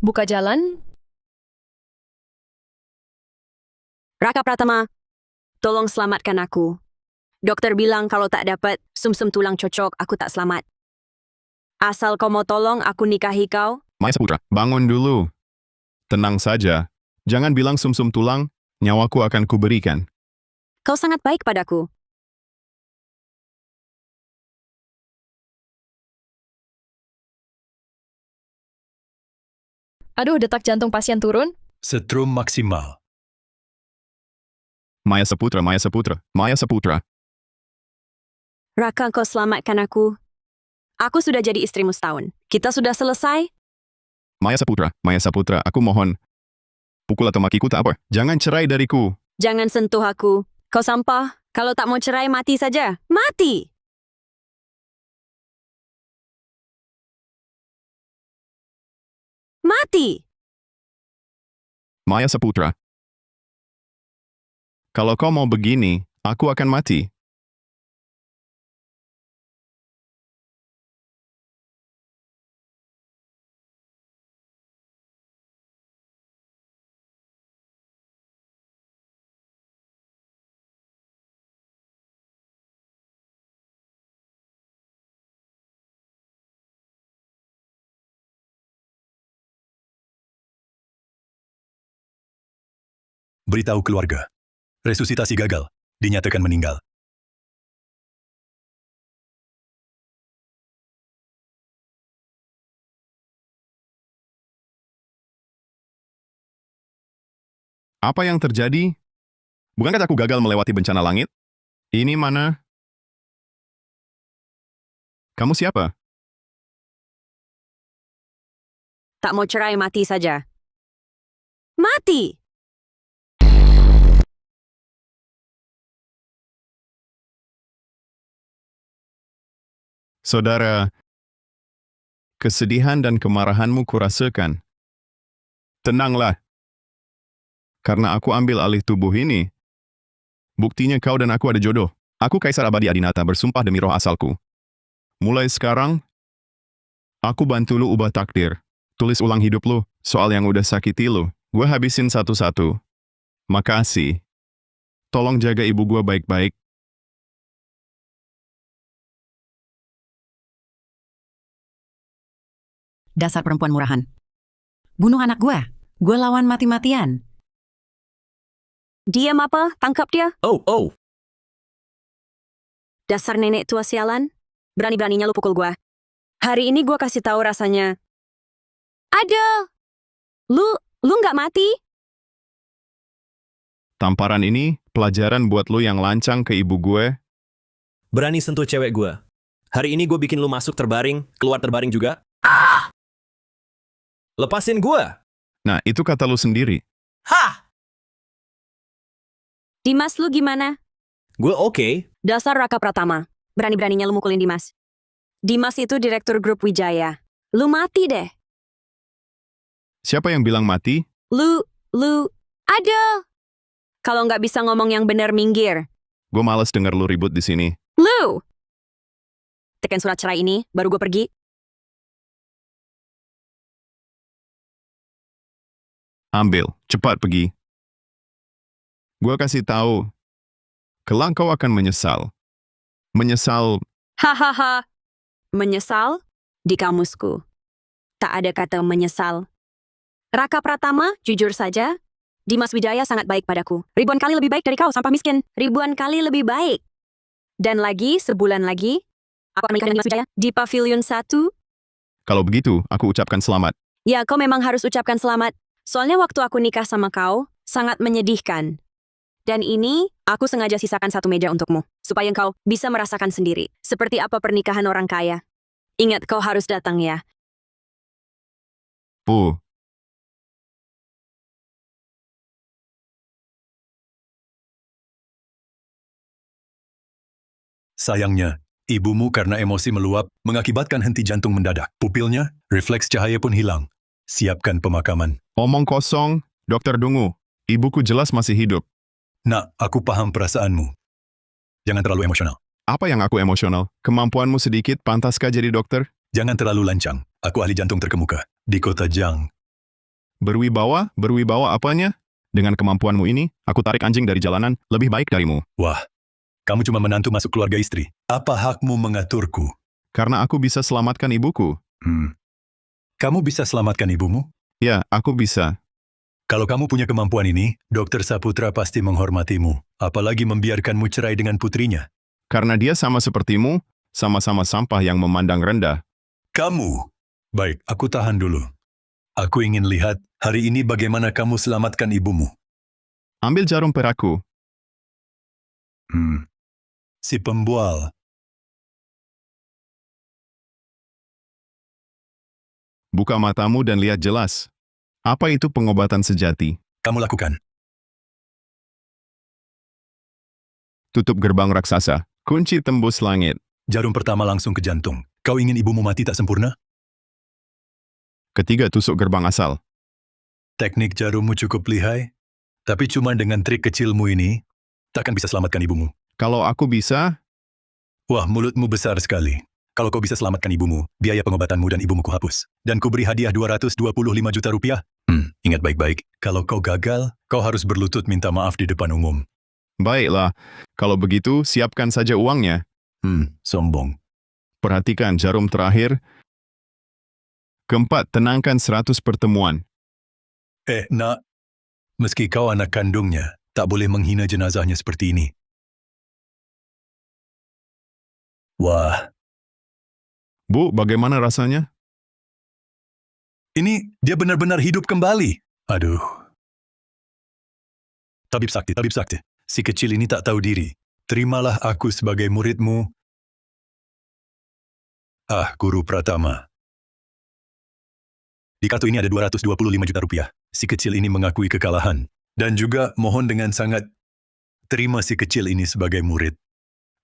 Buka jalan. Raka Pratama, tolong selamatkan aku. Dokter bilang kalau tak dapat sumsum tulang cocok, aku tak selamat. Asal kau mau tolong aku nikahi kau, Maya Saputra, bangun dulu. Tenang saja. Jangan bilang sumsum tulang, nyawaku akan kuberikan. kau sangat baik padaku. Aduh, detak jantung pasien turun. Setrum maksimal. Maya Saputra, Maya Saputra, Maya Saputra. Raka, kau selamatkan aku. Aku sudah jadi istrimu setahun. Kita sudah selesai? Maya Saputra, aku mohon. Pukul atau makiku tak apa. Jangan cerai dariku. Jangan sentuh aku. Kau sampah. Kalau tak mau cerai, mati saja. Mati! Mati! Maya Saputra. Kalau kau mau begini, aku akan mati. Beritahu keluarga. Resusitasi gagal. Dinyatakan meninggal. Apa yang terjadi? Bukankah aku gagal melewati bencana langit? Ini mana? Kamu siapa? Tak mau cerai, mati saja. Mati! Saudara, kesedihan dan kemarahanmu kurasakan. Tenanglah. Karena aku ambil alih tubuh ini. Buktinya kau dan aku ada jodoh. Aku Kaisar Abadi Adinata bersumpah demi roh asalku. Mulai sekarang, aku bantu lu ubah takdir. Tulis ulang hidup lu, soal yang udah sakiti lu. Gue habisin satu-satu. Makasih. Tolong jaga ibu gue baik-baik. Dasar perempuan murahan. Bunuh anak gua. Gua lawan mati-matian. Diam apa? Tangkap dia. Oh. Dasar nenek tua sialan. Berani-beraninya lu pukul gua. Hari ini gua kasih tahu rasanya. Ada. Lu nggak mati? Tamparan ini, pelajaran buat lu yang lancang ke ibu gue. Berani sentuh cewek gue. Hari ini gue bikin lu masuk terbaring, keluar terbaring juga. Lepasin gue! Nah, itu kata lu sendiri. Hah! Dimas, lu gimana? Gue oke. Dasar Raka Pratama. Berani-beraninya lu mukulin Dimas. Dimas itu direktur grup Wijaya. Lu mati deh. Siapa yang bilang mati? Lu, ada. Kalau nggak bisa ngomong yang benar, minggir. Gue males denger lu ribut di sini. Lu! Tekan surat cerai ini, baru gue pergi. Ambil, cepat pergi. Gue kasih tahu, kelak kau akan menyesal. Menyesal, Hahaha. Menyesal? Di kamusku. Tak ada kata menyesal. Raka Pratama, jujur saja, Dimas Wijaya sangat baik padaku. Ribuan kali lebih baik dari kau, sampah miskin. Ribuan kali lebih baik. Dan lagi, sebulan lagi, aku akan menikah dengan Dimas Wijaya di Pavilion 1. kalau begitu, aku ucapkan selamat. Ya, kau memang harus ucapkan selamat. Soalnya waktu aku nikah sama kau, sangat menyedihkan. Dan ini, aku sengaja sisakan satu meja untukmu, supaya kau bisa merasakan sendiri, seperti apa pernikahan orang kaya. Ingat, kau harus datang ya. Puh. Sayangnya, ibumu karena emosi meluap mengakibatkan henti jantung mendadak. Pupilnya, refleks cahaya pun hilang. Siapkan pemakaman. Omong kosong, Dokter Dungu. Ibuku jelas masih hidup. Nak, aku paham perasaanmu. Jangan terlalu emosional. Apa yang aku emosional? Kemampuanmu sedikit, pantaskah jadi dokter? Jangan terlalu lancang. Aku ahli jantung terkemuka di kota Jang. Berwibawa apanya? Dengan kemampuanmu ini, aku tarik anjing dari jalanan lebih baik darimu. Wah, kamu cuma menantu masuk keluarga istri. Apa hakmu mengaturku? Karena aku bisa selamatkan ibuku. Kamu bisa selamatkan ibumu? Ya, aku bisa. Kalau kamu punya kemampuan ini, Dr. Saputra pasti menghormatimu. Apalagi membiarkanmu cerai dengan putrinya. Karena dia sama sepertimu, sama-sama sampah yang memandang rendah. Kamu! Baik, aku tahan dulu. Aku ingin lihat hari ini bagaimana kamu selamatkan ibumu. Ambil jarum perakku. Si pembual. Buka matamu dan lihat jelas. Apa itu pengobatan sejati? Kamu lakukan. Tutup gerbang raksasa. Kunci tembus langit. Jarum pertama langsung ke jantung. Kau ingin ibumu mati tak sempurna? Ketiga, tusuk gerbang asal. Teknik jarummu cukup lihai, tapi cuma dengan trik kecilmu ini, takkan bisa selamatkan ibumu. Kalau aku bisa, Wah, mulutmu besar sekali. Kalau kau bisa selamatkan ibumu, biaya pengobatanmu dan ibumu kuhapus. Dan kuberi hadiah 225 juta rupiah. Ingat baik-baik, kalau kau gagal, kau harus berlutut minta maaf di depan umum. baiklah. Kalau begitu, siapkan saja uangnya. Sombong. Perhatikan jarum terakhir. Keempat, tenangkan 100 pertemuan. Nak, meski kau anak kandungnya, tak boleh menghina jenazahnya seperti ini. Wah, Bu, bagaimana rasanya? ini dia benar-benar hidup kembali. Aduh. Tabib sakti. Si kecil ini tak tahu diri. Terimalah aku sebagai muridmu. Guru Pratama. Di kartu ini ada 225 juta rupiah. Si kecil ini mengakui kekalahan. Dan juga mohon dengan sangat, terima si kecil ini sebagai murid.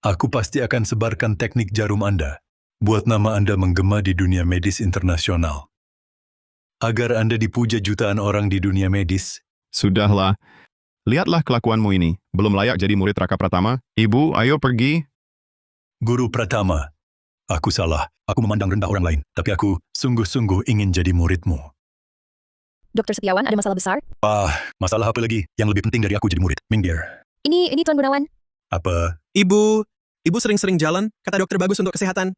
Aku pasti akan sebarkan teknik jarum Anda. Buat nama Anda menggema di dunia medis internasional. Agar Anda dipuja jutaan orang di dunia medis. Sudahlah. Lihatlah kelakuanmu ini. Belum layak jadi murid Raka Pratama. Ibu, ayo pergi. Guru Pratama. Aku salah. Aku memandang rendah orang lain. Tapi aku sungguh-sungguh ingin jadi muridmu. Dr. Setiawan, ada masalah besar? Masalah apa lagi yang lebih penting dari aku jadi murid? Minggir. Ini Tuan Gunawan. Apa? Ibu sering-sering jalan, kata dokter bagus untuk kesehatan.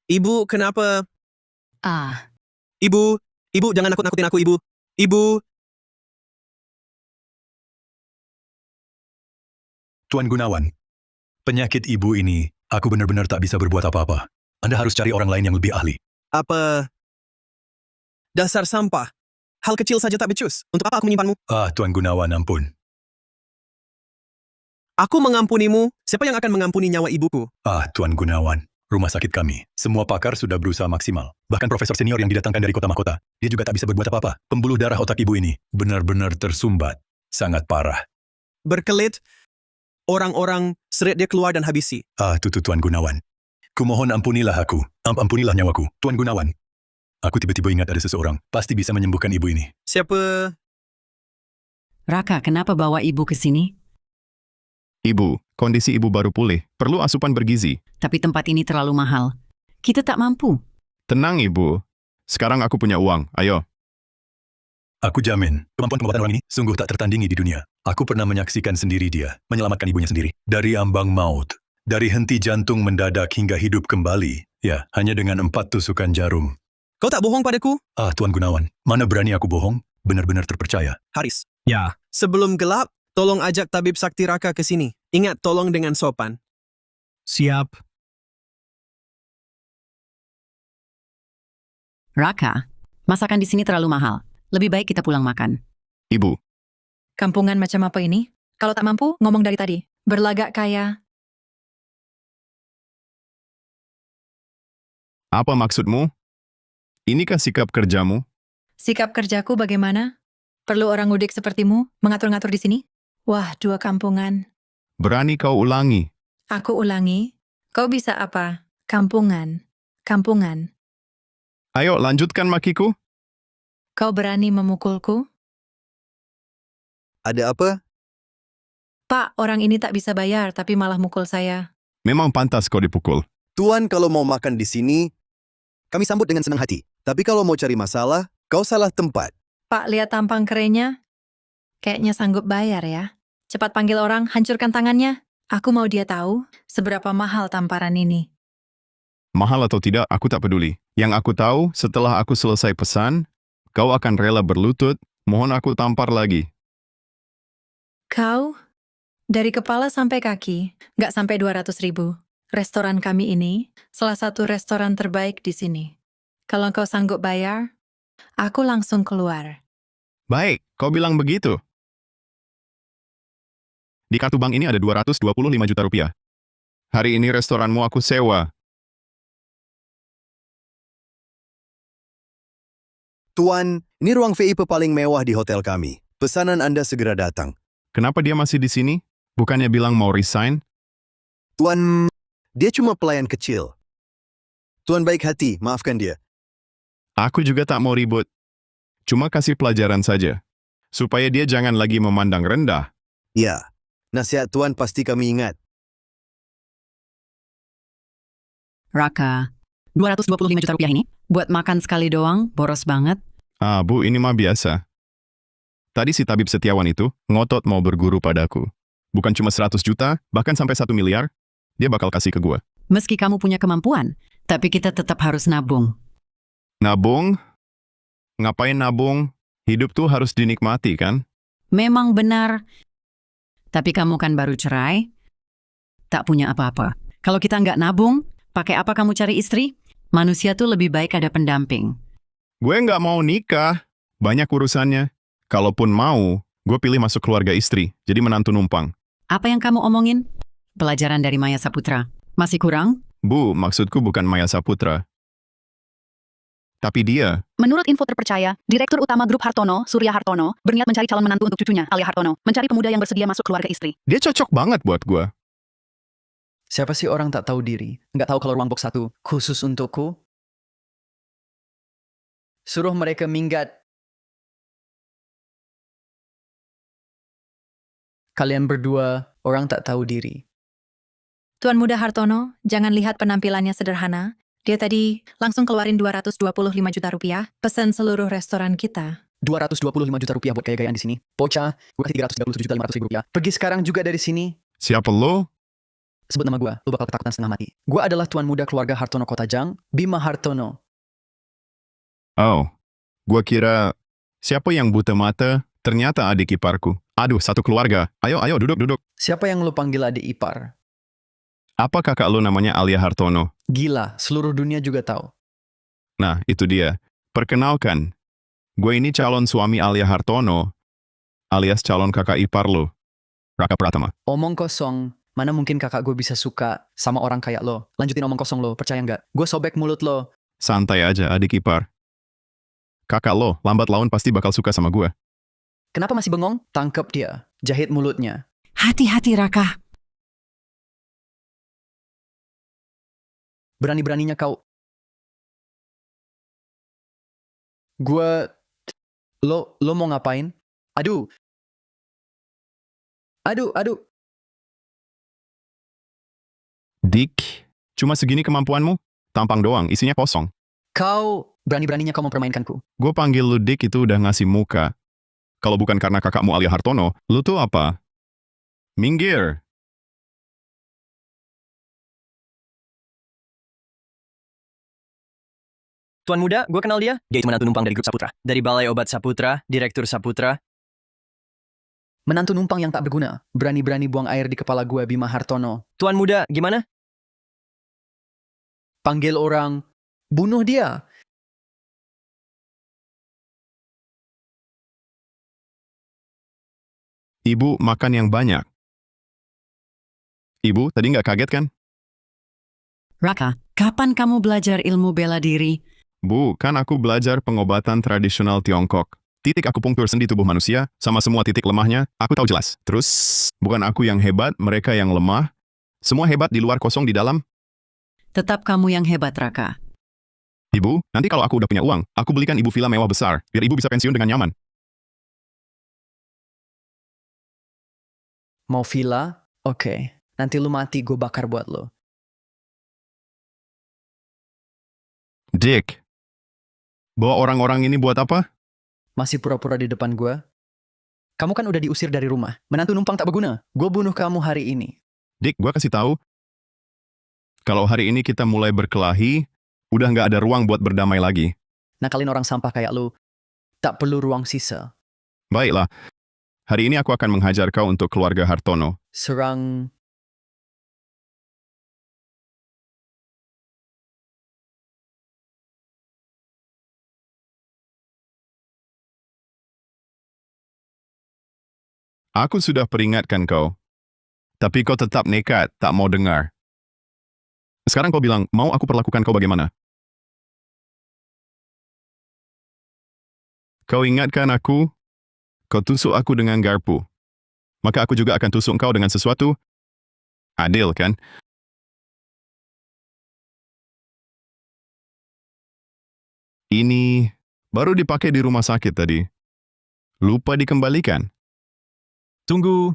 Ibu, kenapa? Ibu, jangan nakut-nakutin aku, Ibu. Ibu, Tuan Gunawan, penyakit ibu ini, aku benar-benar tak bisa berbuat apa-apa. Anda harus cari orang lain yang lebih ahli. apa? Dasar sampah. Hal kecil saja tak becus. Untuk apa aku menyimpanmu? Tuan Gunawan, ampun. Aku mengampunimu. Siapa yang akan mengampuni nyawa ibuku? Tuan Gunawan, rumah sakit kami, semua pakar sudah berusaha maksimal. Bahkan profesor senior yang didatangkan dari kota mahkota, dia juga tak bisa berbuat apa-apa. Pembuluh darah otak ibu ini benar-benar tersumbat. Sangat parah. Berkelit, orang-orang seret dia keluar dan habisi. Tuan Gunawan. Kumohon ampunilah aku. Ampunilah nyawaku. Tuan Gunawan. Aku tiba-tiba ingat ada seseorang. Pasti bisa menyembuhkan ibu ini. Siapa? Raka, kenapa bawa ibu ke sini? Ibu, kondisi ibu baru pulih. Perlu asupan bergizi. Tapi tempat ini terlalu mahal. Kita tak mampu. Tenang, Ibu. Sekarang aku punya uang. Ayo. Aku jamin, kemampuan pengobatan orang ini sungguh tak tertandingi di dunia. Aku pernah menyaksikan sendiri dia, menyelamatkan ibunya sendiri. Dari ambang maut, dari henti jantung mendadak hingga hidup kembali. Ya, hanya dengan 4 tusukan jarum. Kau tak bohong padaku? Tuan Gunawan, mana berani aku bohong? Benar-benar terpercaya. Haris. Ya. Sebelum gelap, tolong ajak tabib sakti Raka ke sini. Ingat, tolong dengan sopan. Siap. Raka, masakan di sini terlalu mahal. Lebih baik kita pulang makan. Ibu, Kampungan macam apa ini? Kalau tak mampu, ngomong dari tadi. Berlagak kaya. apa maksudmu? Inikah sikap kerjamu? Sikap kerjaku bagaimana? Perlu orang ngudik sepertimu mengatur-ngatur di sini? Wah, dua kampungan. Berani kau ulangi. Aku ulangi. Kau bisa apa? Kampungan. Kampungan. Ayo, lanjutkan makiku. Kau berani memukulku? Ada apa? Pak, orang ini tak bisa bayar tapi malah mukul saya. Memang pantas kau dipukul. Tuan kalau mau makan di sini, kami sambut dengan senang hati. Tapi kalau mau cari masalah, kau salah tempat. Pak, lihat tampang kerennya. Kayaknya sanggup bayar ya. Cepat panggil orang, hancurkan tangannya. Aku mau dia tahu seberapa mahal tamparan ini. Mahal atau tidak, aku tak peduli. Yang aku tahu, setelah aku selesai pesan, kau akan rela berlutut, mohon aku tampar lagi. Kau, dari kepala sampai kaki, nggak sampai 200.000. Restoran kami ini salah satu restoran terbaik di sini. Kalau kau sanggup bayar, aku langsung keluar. Baik, kau bilang begitu. Di kartu bank ini ada 225 juta rupiah. Hari ini restoranmu aku sewa. Tuan, ini ruang VIP paling mewah di hotel kami. Pesanan Anda segera datang. Kenapa dia masih di sini? Bukannya bilang mau resign? Tuan, dia cuma pelayan kecil. Tuan baik hati, maafkan dia. Aku juga tak mau ribut. Cuma kasih pelajaran saja. Supaya dia jangan lagi memandang rendah. Ya, nasihat Tuan pasti kami ingat. Raka, 225 juta rupiah ini buat makan sekali doang, boros banget. Ah, Bu, ini mah biasa. Tadi si tabib setiawan itu ngotot mau berguru padaku. Bukan cuma 100 juta, bahkan sampai 1 miliar, dia bakal kasih ke gua. Meski kamu punya kemampuan, tapi kita tetap harus nabung. Nabung? Ngapain nabung? Hidup tuh harus dinikmati, kan? Memang benar. Tapi kamu kan baru cerai, tak punya apa-apa. Kalau kita nggak nabung, pakai apa kamu cari istri? Manusia tuh lebih baik ada pendamping. Gue nggak mau nikah. Banyak urusannya. Kalaupun mau, gue pilih masuk keluarga istri, jadi menantu numpang. Apa yang kamu omongin? Pelajaran dari Maya Saputra. Masih kurang? Bu, maksudku bukan Maya Saputra. Tapi dia, Menurut info terpercaya, Direktur Utama Grup Hartono, Surya Hartono, berniat mencari calon menantu untuk cucunya, Alia Hartono. Mencari pemuda yang bersedia masuk keluarga istri. dia cocok banget buat gue. Siapa sih orang tak tahu diri? Nggak tahu kalau ruang box 1 khusus untukku? Suruh mereka minggat. Kalian berdua orang tak tahu diri. Tuan Muda Hartono, jangan lihat penampilannya sederhana. Dia tadi langsung keluarin 225 juta rupiah, pesan seluruh restoran kita. 225 juta rupiah buat gaya-gayaan di sini. Poca, gue kasih 337 juta 500 ribu rupiah. Pergi sekarang juga dari sini. Siapa lo? Sebut nama gue, lu bakal ketakutan setengah mati. Gue adalah tuan muda keluarga Hartono Kotajang, Bima Hartono. Oh, gue kira siapa yang buta mata, ternyata adik iparku. Aduh, satu keluarga. Ayo, duduk. Siapa yang lu panggil adik ipar? Apa kakak lo namanya Alia Hartono? Gila, seluruh dunia juga tahu. Nah, itu dia. Perkenalkan, gue ini calon suami Alia Hartono, alias calon kakak ipar lo, Raka Pratama. Omong kosong, mana mungkin kakak gue bisa suka sama orang kayak lo? Lanjutin omong kosong lo, percaya nggak? Gue sobek mulut lo. Santai aja, adik ipar. Kakak lo, lambat laun pasti bakal suka sama gue. Kenapa masih bengong? Tangkep dia, jahit mulutnya. Hati-hati, Raka. Berani-beraninya kau. Lo mau ngapain? Aduh. Dik, cuma segini kemampuanmu? Tampang doang, isinya kosong. Kau berani-beraninya kau mempermainkanku. Gue panggil lu Dik itu udah ngasih muka. Kalau bukan karena kakakmu Alia Hartono, lu tuh apa? Minggir. Tuan muda, gue kenal dia. Dia itu menantu numpang dari grup Saputra. Dari Balai Obat Saputra, Direktur Saputra. Menantu numpang yang tak berguna. Berani-berani buang air di kepala gue, Bima Hartono. Tuan muda, gimana? Panggil orang, bunuh dia. Ibu makan yang banyak. Ibu, tadi nggak kaget kan? Raka, kapan kamu belajar ilmu bela diri? Bu, kan aku belajar pengobatan tradisional Tiongkok. Titik akupunktur sendi tubuh manusia, sama semua titik lemahnya, aku tahu jelas. Terus, bukan aku yang hebat, mereka yang lemah. Semua hebat di luar kosong di dalam. Tetap kamu yang hebat, Raka. Ibu, nanti kalau aku udah punya uang, aku belikan ibu villa mewah besar, biar ibu bisa pensiun dengan nyaman. Mau villa? Oke. Nanti lu mati, gue bakar buat lo. Dick, Bawa orang-orang ini buat apa? Masih pura-pura di depan gue? Kamu kan udah diusir dari rumah. Menantu numpang tak berguna. Gue bunuh kamu hari ini. Dik, gua kasih tahu. Kalau hari ini kita mulai berkelahi, udah nggak ada ruang buat berdamai lagi. Nakalin orang sampah kayak lu. Tak perlu ruang sisa. Baiklah, hari ini aku akan menghajar kau untuk keluarga Hartono. Serang... Aku sudah peringatkan kau. Tapi kau tetap nekat, tak mau dengar. Sekarang kau bilang, mau aku perlakukan kau bagaimana? Kau ingatkan aku, kau tusuk aku dengan garpu. Maka aku juga akan tusuk kau dengan sesuatu. Adil, kan? Ini baru dipakai di rumah sakit tadi. Lupa dikembalikan. Tunggu.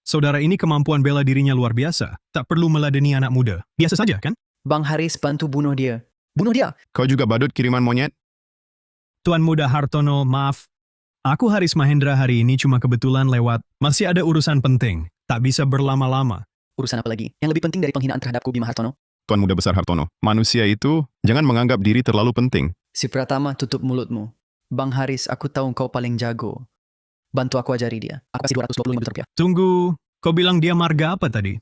Saudara ini kemampuan bela dirinya luar biasa. Tak perlu meladeni anak muda. Biasa saja, kan? Bang Haris bantu bunuh dia. Bunuh dia! Kau juga badut kiriman monyet? Tuan Muda Hartono, maaf. Aku Haris Mahendra hari ini cuma kebetulan lewat. Masih ada urusan penting. Tak bisa berlama-lama. Urusan apa lagi? Yang lebih penting dari penghinaan terhadapku, Bima Hartono? Tuan Muda Besar Hartono, manusia itu jangan menganggap diri terlalu penting. Si Pratama, tutup mulutmu. Bang Haris, aku tahu kau paling jago. Bantu aku ajari dia. Aku kasih 225 juta rupiah. Tunggu, kau bilang dia marga apa tadi?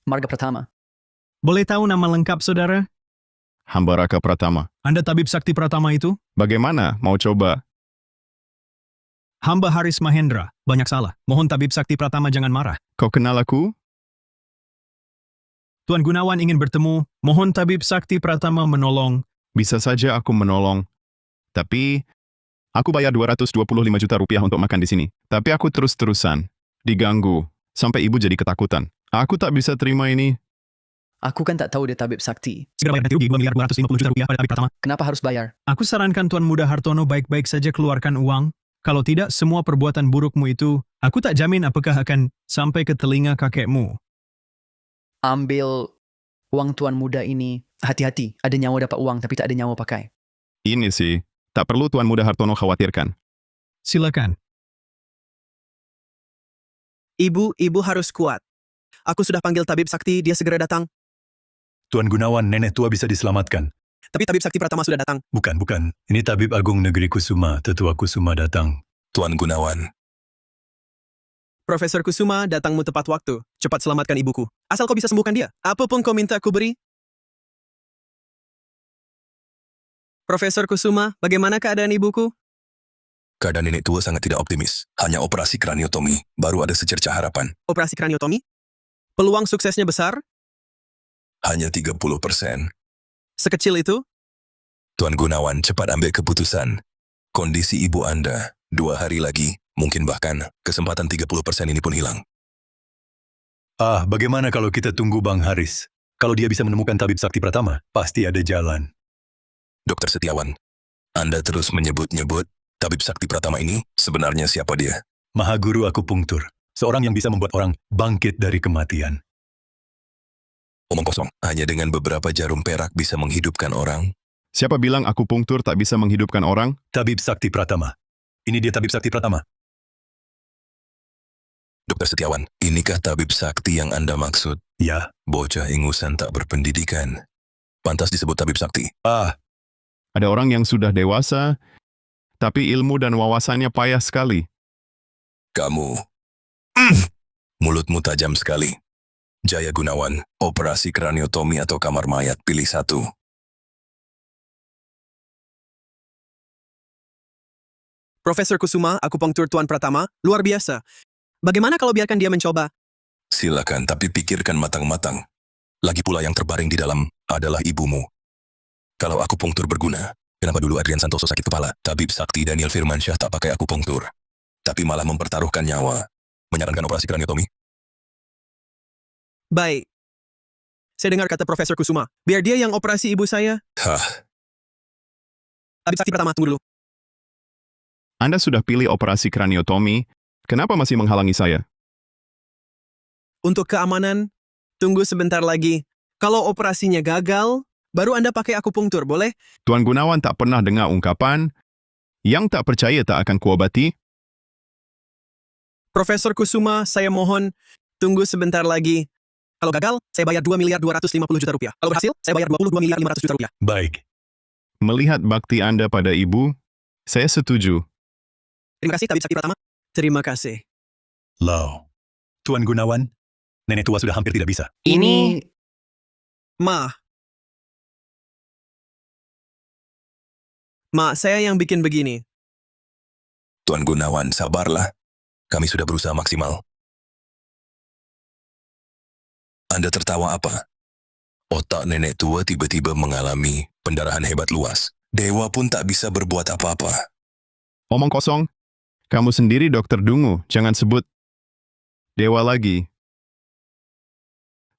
Marga Pratama. Boleh tahu nama lengkap saudara? Hamba Raka Pratama. Anda tabib sakti Pratama itu? Bagaimana? Mau coba? Hamba Haris Mahendra. Banyak salah. Mohon tabib sakti Pratama jangan marah. Kau kenal aku? Tuan Gunawan ingin bertemu. Mohon tabib sakti Pratama menolong. Bisa saja aku menolong. Tapi, aku bayar 225 juta rupiah untuk makan di sini. Tapi aku terus-terusan diganggu. Sampai ibu jadi ketakutan. Aku tak bisa terima ini. Aku kan tak tahu dia tabib sakti. Segera bayar ganti rugi 2 miliar 250 juta rupiah pada tabib Pratama. Kenapa harus bayar? Aku sarankan Tuan Muda Hartono baik-baik saja keluarkan uang. Kalau tidak, semua perbuatan burukmu itu, aku tak jamin apakah akan sampai ke telinga kakekmu. Ambil uang tuan muda ini. Hati-hati, ada nyawa dapat uang tapi tak ada nyawa pakai. Ini sih, tak perlu Tuan Muda Hartono khawatirkan. Silakan. Ibu harus kuat. Aku sudah panggil tabib sakti, dia segera datang. Tuan Gunawan, nenek tua bisa diselamatkan. Tapi tabib sakti Pratama sudah datang. Bukan. Ini tabib agung negeri Kusuma, tetua Kusuma datang. Tuan Gunawan. Profesor Kusuma datangmu tepat waktu. Cepat selamatkan ibuku. Asal kau bisa sembuhkan dia. Apapun kau minta aku beri. Profesor Kusuma, bagaimana keadaan ibuku? Keadaan nenek tua sangat tidak optimis. Hanya operasi kraniotomi, baru ada secercah harapan. Operasi kraniotomi? Peluang suksesnya besar? Hanya 30%. Sekecil itu? Tuan Gunawan, cepat ambil keputusan. Kondisi ibu Anda, 2 hari lagi, mungkin bahkan kesempatan 30% ini pun hilang. Bagaimana kalau kita tunggu Bang Haris? Kalau dia bisa menemukan tabib sakti Pratama, pasti ada jalan. Dokter Setiawan, Anda terus menyebut-nyebut tabib sakti Pratama ini, sebenarnya siapa dia? Mahaguru akupunktur. Seorang yang bisa membuat orang bangkit dari kematian. Omong kosong, hanya dengan beberapa jarum perak bisa menghidupkan orang. Siapa bilang akupunktur tak bisa menghidupkan orang? Tabib sakti Pratama. Ini dia tabib sakti Pratama. Dokter Setiawan, inikah tabib sakti yang Anda maksud? Ya. Bocah ingusan tak berpendidikan. Pantas disebut tabib sakti. Ada orang yang sudah dewasa, tapi ilmu dan wawasannya payah sekali. Kamu. Mulutmu tajam sekali. Jaya Gunawan, operasi kraniotomi atau kamar mayat, pilih satu. Profesor Kusuma, akupunktur Tuan Pratama, luar biasa. Bagaimana kalau biarkan dia mencoba? Silakan, tapi pikirkan matang-matang. Lagi pula yang terbaring di dalam adalah ibumu. Kalau akupunktur berguna, kenapa dulu Adrian Santoso sakit kepala? Tabib sakti Daniel Firmansyah tak pakai akupunktur, tapi malah mempertaruhkan nyawa. Menyarankan operasi kraniotomi? Baik. Saya dengar kata Profesor Kusuma. Biar dia yang operasi ibu saya. Tabib sakti Pratama, tunggu dulu. Anda sudah pilih operasi kraniotomi, kenapa masih menghalangi saya? Untuk keamanan, tunggu sebentar lagi. Kalau operasinya gagal, Baru Anda pakai akupunktur, boleh? Tuan Gunawan tak pernah dengar ungkapan, yang tak percaya tak akan kuobati? Profesor Kusuma, saya mohon, tunggu sebentar lagi. Kalau gagal, saya bayar 2.250 juta rupiah. Kalau berhasil, saya bayar 22.500 juta rupiah. Baik. Melihat bakti Anda pada ibu, saya setuju. Terima kasih, Tabib Sakti Pratama. Terima kasih. Lau. Tuan Gunawan, nenek tua sudah hampir tidak bisa. Ini... Ma. Ma, saya yang bikin begini. Tuan Gunawan, sabarlah. Kami sudah berusaha maksimal. Anda tertawa apa? Otak nenek tua tiba-tiba mengalami pendarahan hebat luas. Dewa pun tak bisa berbuat apa-apa. Omong kosong. Kamu sendiri Dokter Dungu, jangan sebut dewa lagi.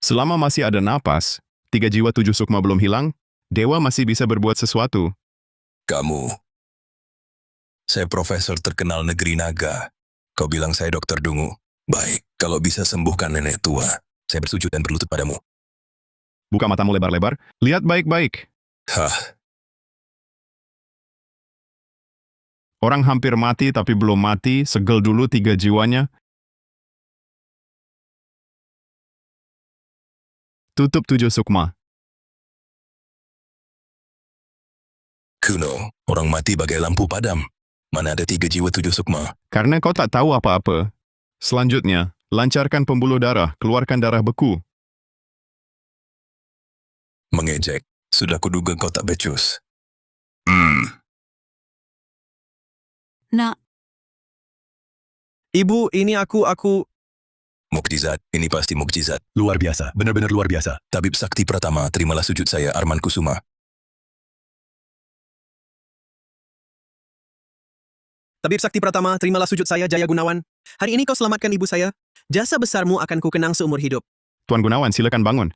Selama masih ada napas, 3 jiwa 7 sukma belum hilang, dewa masih bisa berbuat sesuatu. Kamu. Saya profesor terkenal negeri naga. Kau bilang saya Dokter Dungu. Baik, kalau bisa sembuhkan nenek tua, saya bersujud dan berlutut padamu. Buka matamu lebar-lebar, lihat baik-baik. Hah, Orang hampir mati tapi belum mati, segel dulu 3 jiwanya. Tutup 7 sukma. kuno, orang mati bagai lampu padam. Mana ada 3 jiwa 7 sukma. Karena kau tak tahu apa-apa. Selanjutnya, lancarkan pembuluh darah, keluarkan darah beku. Mengejek, sudah kuduga kau tak becus. Nak, Ibu, ini aku... Mukjizat, ini pasti mukjizat. Luar biasa, benar-benar luar biasa. Tabib Sakti Pratama, terimalah sujud saya, Arman Kusuma. Tabib Sakti Pratama, terimalah sujud saya, Jaya Gunawan. Hari ini kau selamatkan ibu saya. Jasa besarmu akan kukenang seumur hidup. Tuan Gunawan, silakan bangun.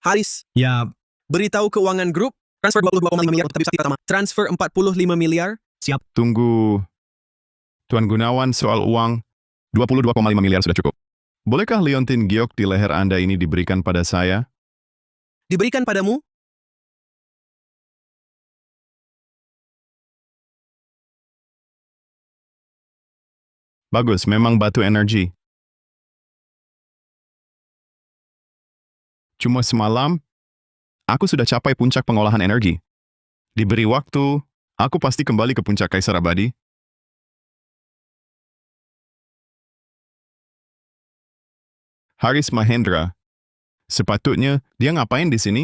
Haris, Ya, beritahu keuangan grup, transfer 22,5 miliar untuk Tabib Sakti Pratama. Transfer 45 miliar. siap. Tunggu. Tuan Gunawan, soal uang, 22,5 miliar sudah cukup. Bolehkah liontin giok di leher Anda ini diberikan pada saya? Diberikan padamu? Bagus, memang batu energi. Cuma semalam, aku sudah capai puncak pengolahan energi. Diberi waktu, aku pasti kembali ke puncak Kaisar Abadi. Haris Mahendra, sepatutnya dia ngapain di sini?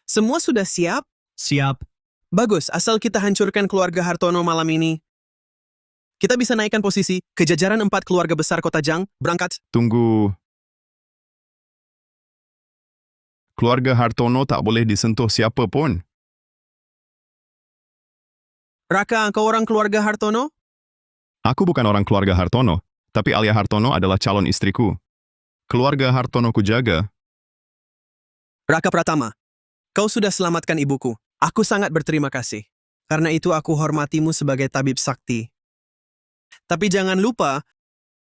Semua sudah siap? Siap. Bagus, asal kita hancurkan keluarga Hartono malam ini. Kita bisa naikkan posisi ke jajaran 4 keluarga besar kota Jang, berangkat. Tunggu. Keluarga Hartono tak boleh disentuh siapa pun. Raka, kau orang keluarga Hartono? Aku bukan orang keluarga Hartono, tapi Alia Hartono adalah calon istriku. Keluarga Hartono ku jaga. Raka Pratama, kau sudah selamatkan ibuku. Aku sangat berterima kasih. Karena itu aku hormatimu sebagai tabib sakti. Tapi jangan lupa,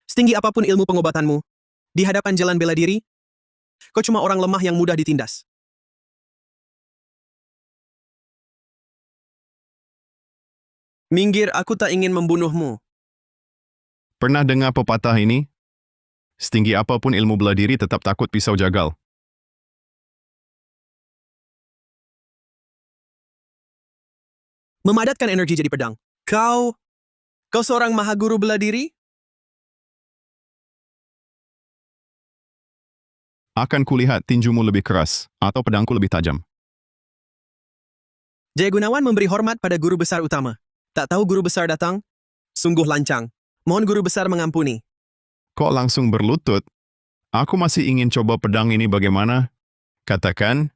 setinggi apapun ilmu pengobatanmu, di hadapan jalan bela diri, kau cuma orang lemah yang mudah ditindas. Minggir, aku tak ingin membunuhmu. Pernah dengar pepatah ini? Setinggi apapun ilmu bela diri tetap takut pisau jagal. Memadatkan energi jadi pedang. Kau seorang mahaguru bela diri? Akan kulihat tinjumu lebih keras, atau pedangku lebih tajam. Jaya Gunawan memberi hormat pada guru besar utama. Tak tahu guru besar datang? Sungguh lancang. Mohon guru besar mengampuni. Kok langsung berlutut? Aku masih ingin coba pedang ini bagaimana? Katakan,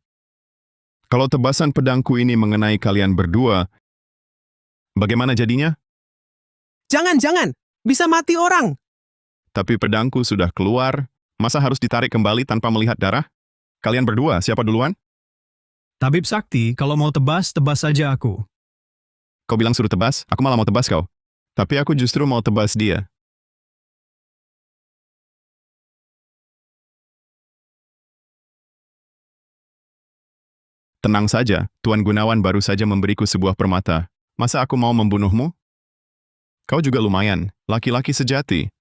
kalau tebasan pedangku ini mengenai kalian berdua, bagaimana jadinya? Jangan! Bisa mati orang! Tapi pedangku sudah keluar, masa harus ditarik kembali tanpa melihat darah? Kalian berdua, siapa duluan? Tabib Sakti, kalau mau tebas, tebas saja aku. Kau bilang suruh tebas, aku malah mau tebas kau. Tapi aku justru mau tebas dia. Tenang saja, Tuan Gunawan baru saja memberiku sebuah permata. Masa aku mau membunuhmu? Kau juga lumayan, laki-laki sejati.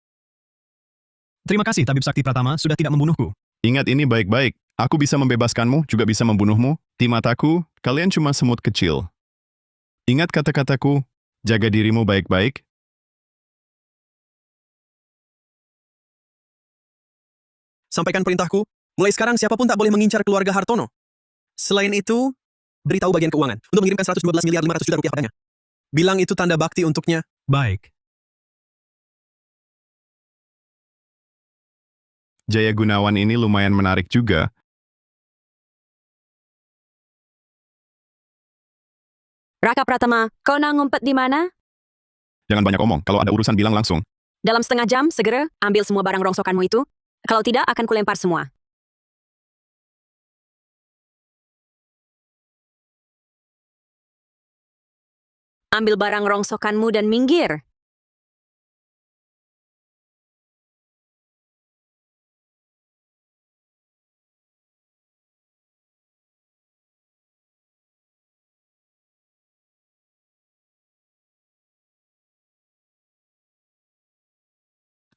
Terima kasih, Tabib Sakti Pratama, sudah tidak membunuhku. Ingat ini baik-baik, aku bisa membebaskanmu, juga bisa membunuhmu. Di mataku, kalian cuma semut kecil. Ingat kata-kataku, jaga dirimu baik-baik. Sampaikan perintahku, mulai sekarang siapapun tak boleh mengincar keluarga Hartono. Selain itu, beritahu bagian keuangan untuk mengirimkan 112 miliar 500 juta rupiah padanya. Bilang itu tanda bakti untuknya. Baik. Jaya Gunawan ini lumayan menarik juga. Raka Pratama, kau nak ngumpet di mana? Jangan banyak omong, kalau ada urusan bilang langsung. Dalam setengah jam, segera ambil semua barang rongsokanmu itu. Kalau tidak, akan kulempar semua. Ambil barang rongsokanmu dan minggir.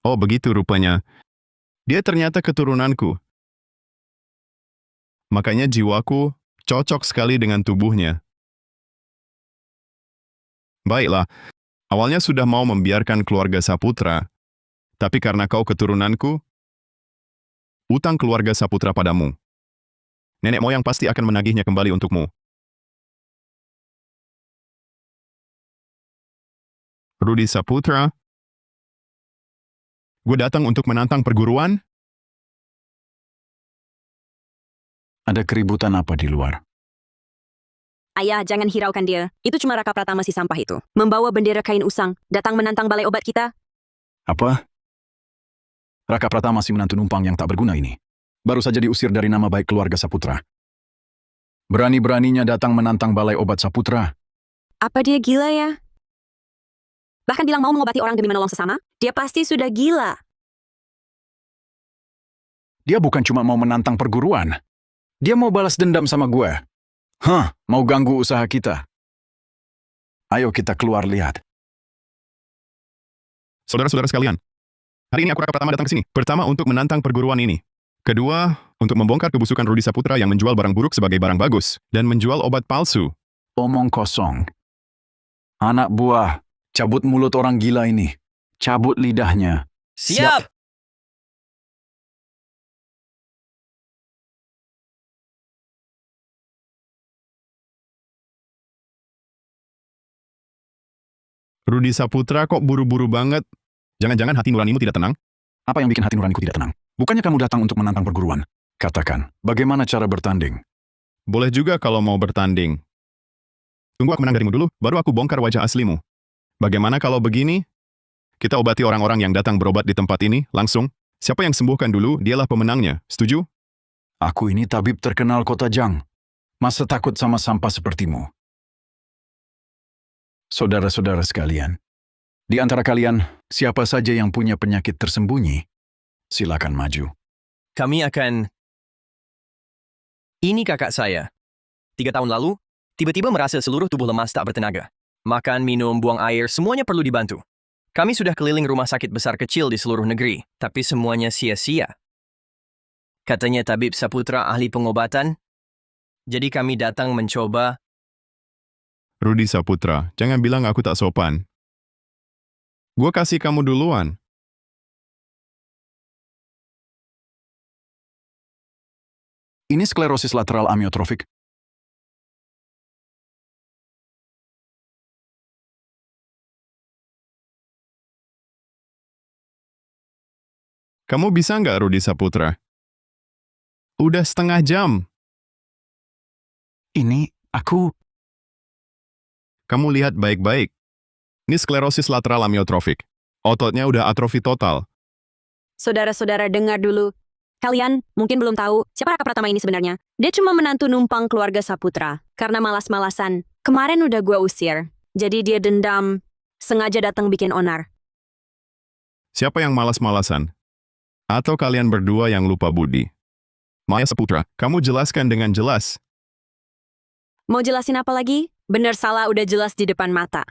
Oh begitu rupanya. Dia ternyata keturunanku. Makanya jiwaku cocok sekali dengan tubuhnya. Baiklah, awalnya sudah mau membiarkan keluarga Saputra, tapi karena kau keturunanku, utang keluarga Saputra padamu. Nenek moyang pasti akan menagihnya kembali untukmu. Rudi Saputra, gue datang untuk menantang perguruan? Ada keributan apa di luar? Ayah, jangan hiraukan dia. Itu cuma Raka Pratama si sampah itu. Membawa bendera kain usang, datang menantang balai obat kita. Apa? Raka Pratama si menantu numpang yang tak berguna ini. Baru saja diusir dari nama baik keluarga Saputra. Berani-beraninya datang menantang balai obat Saputra. Apa dia gila ya? Bahkan bilang mau mengobati orang demi menolong sesama, dia pasti sudah gila. Dia bukan cuma mau menantang perguruan. Dia mau balas dendam sama gue. Mau ganggu usaha kita. Ayo kita keluar lihat. Saudara-saudara sekalian, hari ini aku Raka Pratama datang ke sini. Pertama, untuk menantang perguruan ini. Kedua, untuk membongkar kebusukan Rudi Saputra yang menjual barang buruk sebagai barang bagus dan menjual obat palsu. Omong kosong. Anak buah, cabut mulut orang gila ini. Cabut lidahnya. Siap! Rudi Saputra kok buru-buru banget? Jangan-jangan hati nuranimu tidak tenang? Apa yang bikin hati nuraniku tidak tenang? Bukannya kamu datang untuk menantang perguruan? Katakan, bagaimana cara bertanding? Boleh juga kalau mau bertanding. Tunggu aku menang darimu dulu, baru aku bongkar wajah aslimu. Bagaimana kalau begini? Kita obati orang-orang yang datang berobat di tempat ini, langsung. Siapa yang sembuhkan dulu, dialah pemenangnya. Setuju? Aku ini tabib terkenal kota Jang. Masa takut sama sampah sepertimu? Saudara-saudara sekalian, di antara kalian, siapa saja yang punya penyakit tersembunyi, silakan maju. Kami akan... Ini kakak saya. 3 tahun lalu, tiba-tiba merasa seluruh tubuh lemas tak bertenaga. Makan, minum, buang air, semuanya perlu dibantu. Kami sudah keliling rumah sakit besar kecil di seluruh negeri, tapi semuanya sia-sia. Katanya Tabib Saputra ahli pengobatan, jadi kami datang mencoba. Rudi Saputra, jangan bilang aku tak sopan. Gua kasih kamu duluan. Ini sklerosis lateral amiotrofik. Kamu bisa nggak, Rudi Saputra? Udah setengah jam. Ini, aku... Kamu lihat baik-baik. Ini sklerosis lateral amiotrofik. Ototnya udah atrofi total. Saudara-saudara dengar dulu. Kalian mungkin belum tahu siapa Raka Pratama ini sebenarnya. Dia cuma menantu numpang keluarga Saputra. Karena malas-malasan. Kemarin udah gua usir. Jadi dia dendam. Sengaja datang bikin onar. Siapa yang malas-malasan? Atau kalian berdua yang lupa budi? Maya Saputra, kamu jelaskan dengan jelas. Mau jelasin apa lagi? Bener salah udah jelas di depan mata.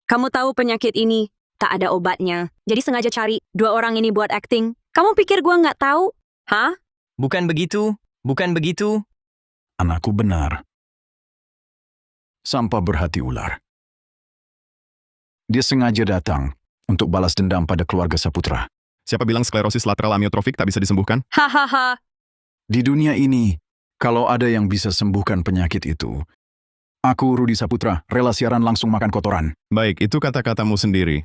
Kamu tahu penyakit ini tak ada obatnya. Jadi sengaja cari 2 orang ini buat acting. Kamu pikir gua nggak tahu? Hah? Bukan begitu, bukan begitu. Anakku benar. Sampah berhati ular. Dia sengaja datang untuk balas dendam pada keluarga Saputra. Siapa bilang sklerosis lateral amiotrofik tak bisa disembuhkan? Hahaha. Di dunia ini, kalau ada yang bisa sembuhkan penyakit itu, aku, Rudi Saputra, rela siaran langsung makan kotoran. Baik, itu kata-katamu sendiri.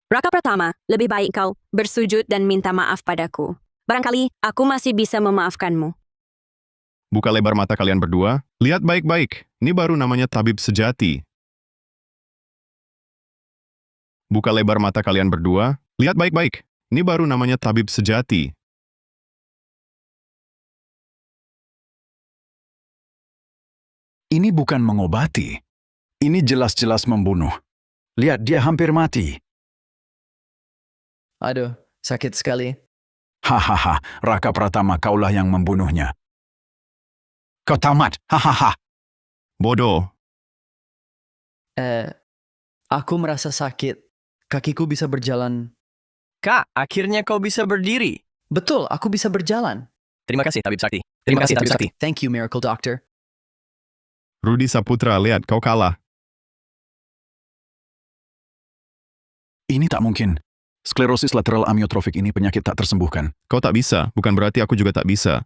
Raka Pratama, lebih baik kau bersujud dan minta maaf padaku. Barangkali aku masih bisa memaafkanmu. Buka lebar mata kalian berdua. Lihat baik-baik. Ini baru namanya tabib sejati. Buka lebar mata kalian berdua. Lihat baik-baik. Ini baru namanya tabib sejati. Ini bukan mengobati. Ini jelas-jelas membunuh. Lihat, dia hampir mati. Aduh, sakit sekali. Hahaha, Raka Pratama, kaulah yang membunuhnya. Kau tamat, hahaha. Bodoh. Aku merasa sakit. Kakiku bisa berjalan. Kak, akhirnya kau bisa berdiri. Betul, aku bisa berjalan. Terima kasih, Tabib Sakti. Terima kasih, Tabib Sakti. Thank you, Miracle Doctor. Rudi Saputra, lihat, kau kalah. Ini tak mungkin. Sklerosis lateral amiotrofik ini penyakit tak tersembuhkan. Kau tak bisa, bukan berarti aku juga tak bisa.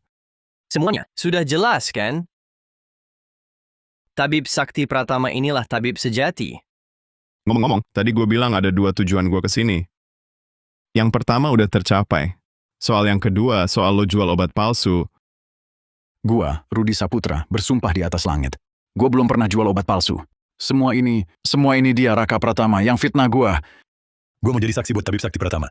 Semuanya sudah jelas, kan? Tabib Sakti Pratama inilah tabib sejati. Ngomong-ngomong, tadi gue bilang ada 2 tujuan gue ke sini. Yang pertama udah tercapai. Soal yang kedua, soal lo jual obat palsu. Gua, Rudi Saputra, bersumpah di atas langit. Gua belum pernah jual obat palsu. Semua ini dia Raka Pratama yang fitnah gua. Gue mau jadi saksi buat Tabib Sakti Pratama.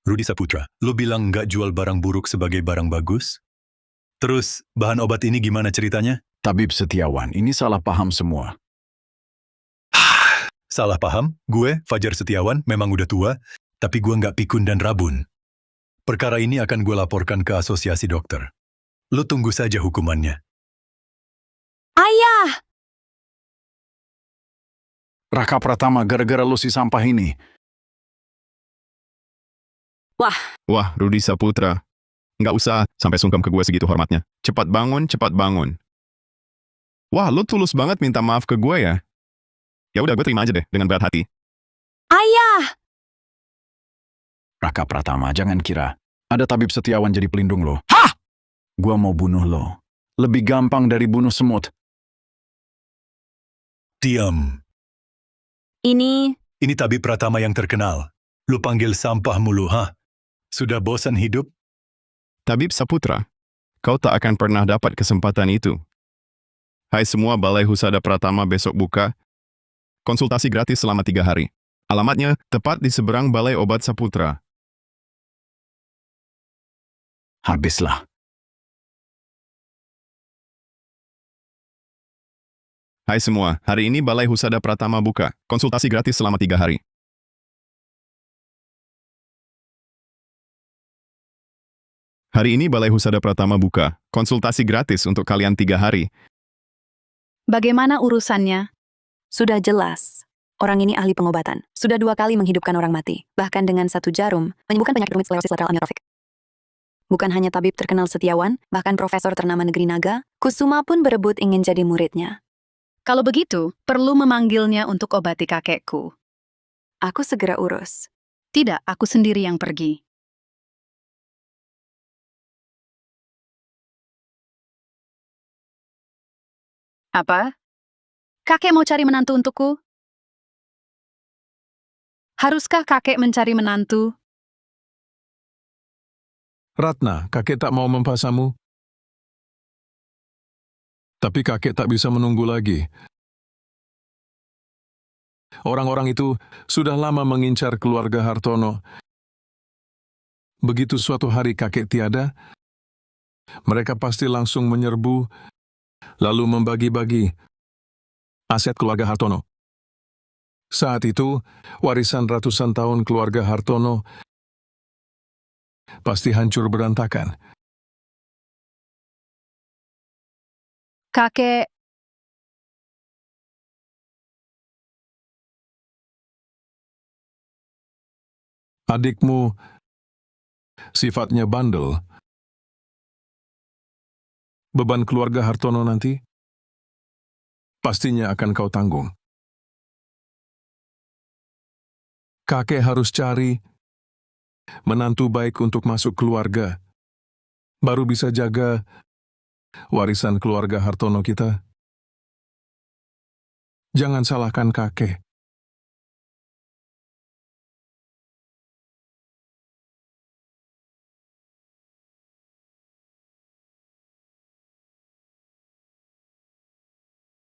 Rudi Saputra, lo bilang nggak jual barang buruk sebagai barang bagus? Terus, bahan obat ini gimana ceritanya? Tabib Setiawan, ini salah paham semua. Salah paham? Gue, Fajar Setiawan, memang udah tua, tapi gue nggak pikun dan rabun. Perkara ini akan gue laporkan ke asosiasi dokter. Lo tunggu saja hukumannya. Ayah! Raka Pratama, gara-gara lu si sampah ini. Wah, Rudi Saputra. Nggak usah sampai sungkem ke gue segitu hormatnya. Cepat bangun, cepat bangun. Wah, lo tulus banget minta maaf ke gue ya? Ya udah, gue terima aja deh dengan berat hati. Ayah! Raka Pratama, jangan kira ada Tabib Setiawan jadi pelindung lo. Hah! Gua mau bunuh lo. Lebih gampang dari bunuh semut. Diam. Ini Ini Tabib Pratama yang terkenal. Lu panggil sampah mulu, ha? Sudah bosan hidup? Tabib Saputra, kau tak akan pernah dapat kesempatan itu. Hai semua, Balai Husada Pratama besok buka. Konsultasi gratis selama 3 hari. Alamatnya tepat di seberang Balai Obat Saputra. Habislah. Hai semua, hari ini Balai Husada Pratama buka. Konsultasi gratis selama 3 hari. Hari ini Balai Husada Pratama buka. Konsultasi gratis untuk kalian 3 hari. Bagaimana urusannya? sudah jelas. Orang ini ahli pengobatan. Sudah 2 kali menghidupkan orang mati. Bahkan dengan 1 jarum, menyembuhkan penyakit rumit sklerosis lateral amiotrofik. Bukan hanya tabib terkenal Setiawan, bahkan profesor ternama negeri Naga, Kusuma pun berebut ingin jadi muridnya. Kalau begitu, perlu memanggilnya untuk obati kakekku. Aku segera urus. Tidak, aku sendiri yang pergi. Apa? Kakek mau cari menantu untukku? Haruskah kakek mencari menantu? Ratna, kakek tak mau mempasamu. Tapi kakek tak bisa menunggu lagi. Orang-orang itu sudah lama mengincar keluarga Hartono. Begitu suatu hari kakek tiada, mereka pasti langsung menyerbu, lalu membagi-bagi aset keluarga Hartono. Saat itu, warisan ratusan tahun keluarga Hartono pasti hancur berantakan. Kakek, Adikmu sifatnya bandel. Beban keluarga Hartono nanti pastinya akan kau tanggung. Kakek harus cari menantu baik untuk masuk keluarga, baru bisa jaga warisan keluarga Hartono kita. Jangan salahkan kakek.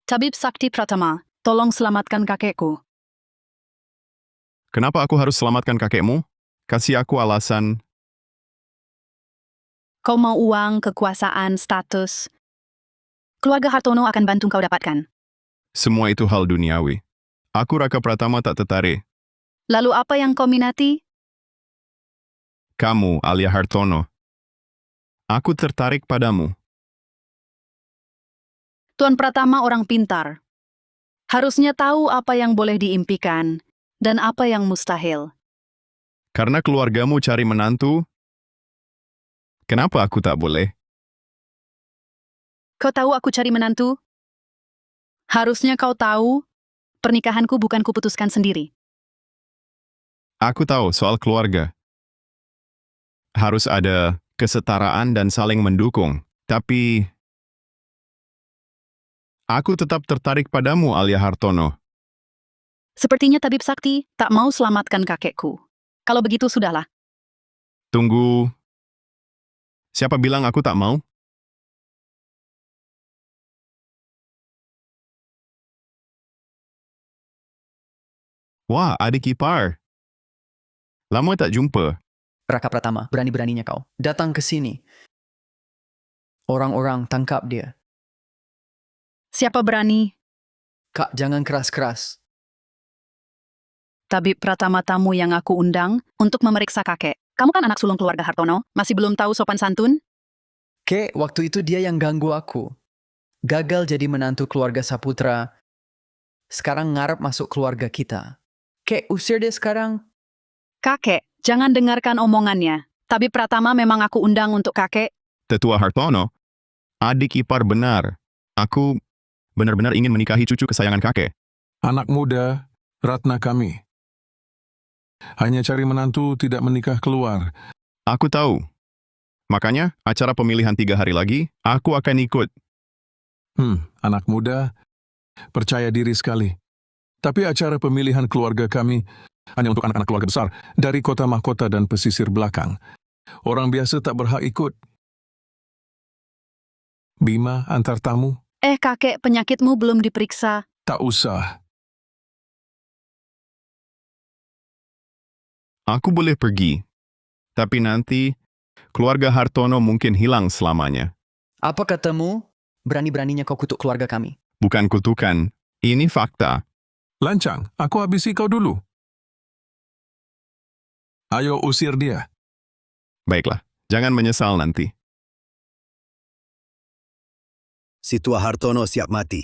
Tabib Sakti Pratama, tolong selamatkan kakekku. Kenapa aku harus selamatkan kakekmu? Kasih aku alasan. Kau mau uang, kekuasaan, status. Keluarga Hartono akan bantu kau dapatkan. Semua itu hal duniawi. Aku Raka Pratama tak tertarik. Lalu apa yang kau minati? Kamu, Alia Hartono. Aku tertarik padamu. Tuan Pratama orang pintar. Harusnya tahu apa yang boleh diimpikan dan apa yang mustahil. Karena keluargamu cari menantu, kenapa aku tak boleh? Kau tahu aku cari menantu? Harusnya kau tahu, pernikahanku bukan kuputuskan sendiri. Aku tahu soal keluarga. Harus ada kesetaraan dan saling mendukung. Tapi aku tetap tertarik padamu, Alia Hartono. Sepertinya Tabib Sakti tak mau selamatkan kakekku. Kalau begitu sudahlah. Tunggu. Siapa bilang aku tak mau? Wah, adik ipar. Lama tak jumpa. Raka Pratama, berani-beraninya kau datang ke sini. Orang-orang tangkap dia. Siapa berani? Kak, jangan keras-keras. Tabib Pratama tamu yang aku undang untuk memeriksa kakek. Kamu kan anak sulung keluarga Hartono, masih belum tahu sopan santun? Kek, waktu itu dia yang ganggu aku. Gagal jadi menantu keluarga Saputra. Sekarang ngarep masuk keluarga kita. Kek, usir dia sekarang. Kakek, jangan dengarkan omongannya. Tabib Pratama memang aku undang untuk kakek. Tetua Hartono, adik ipar benar. Aku benar-benar ingin menikahi cucu kesayangan kakek. Anak muda, Ratna kami. Hanya cari menantu, tidak menikah keluar. Aku tahu. Makanya, acara pemilihan 3 hari lagi, aku akan ikut. Anak muda, percaya diri sekali. Tapi acara pemilihan keluarga kami hanya untuk anak-anak keluarga besar dari kota mahkota dan pesisir belakang. Orang biasa tak berhak ikut. Bima, antar tamu? Kakek, penyakitmu belum diperiksa. Tak usah. Aku boleh pergi. Tapi nanti, keluarga Hartono mungkin hilang selamanya. Apa katamu? Berani-beraninya kau kutuk keluarga kami. Bukan kutukan, ini fakta. Lancang, aku habisi kau dulu. Ayo usir dia. Baiklah, jangan menyesal nanti. Si tua Hartono siap mati.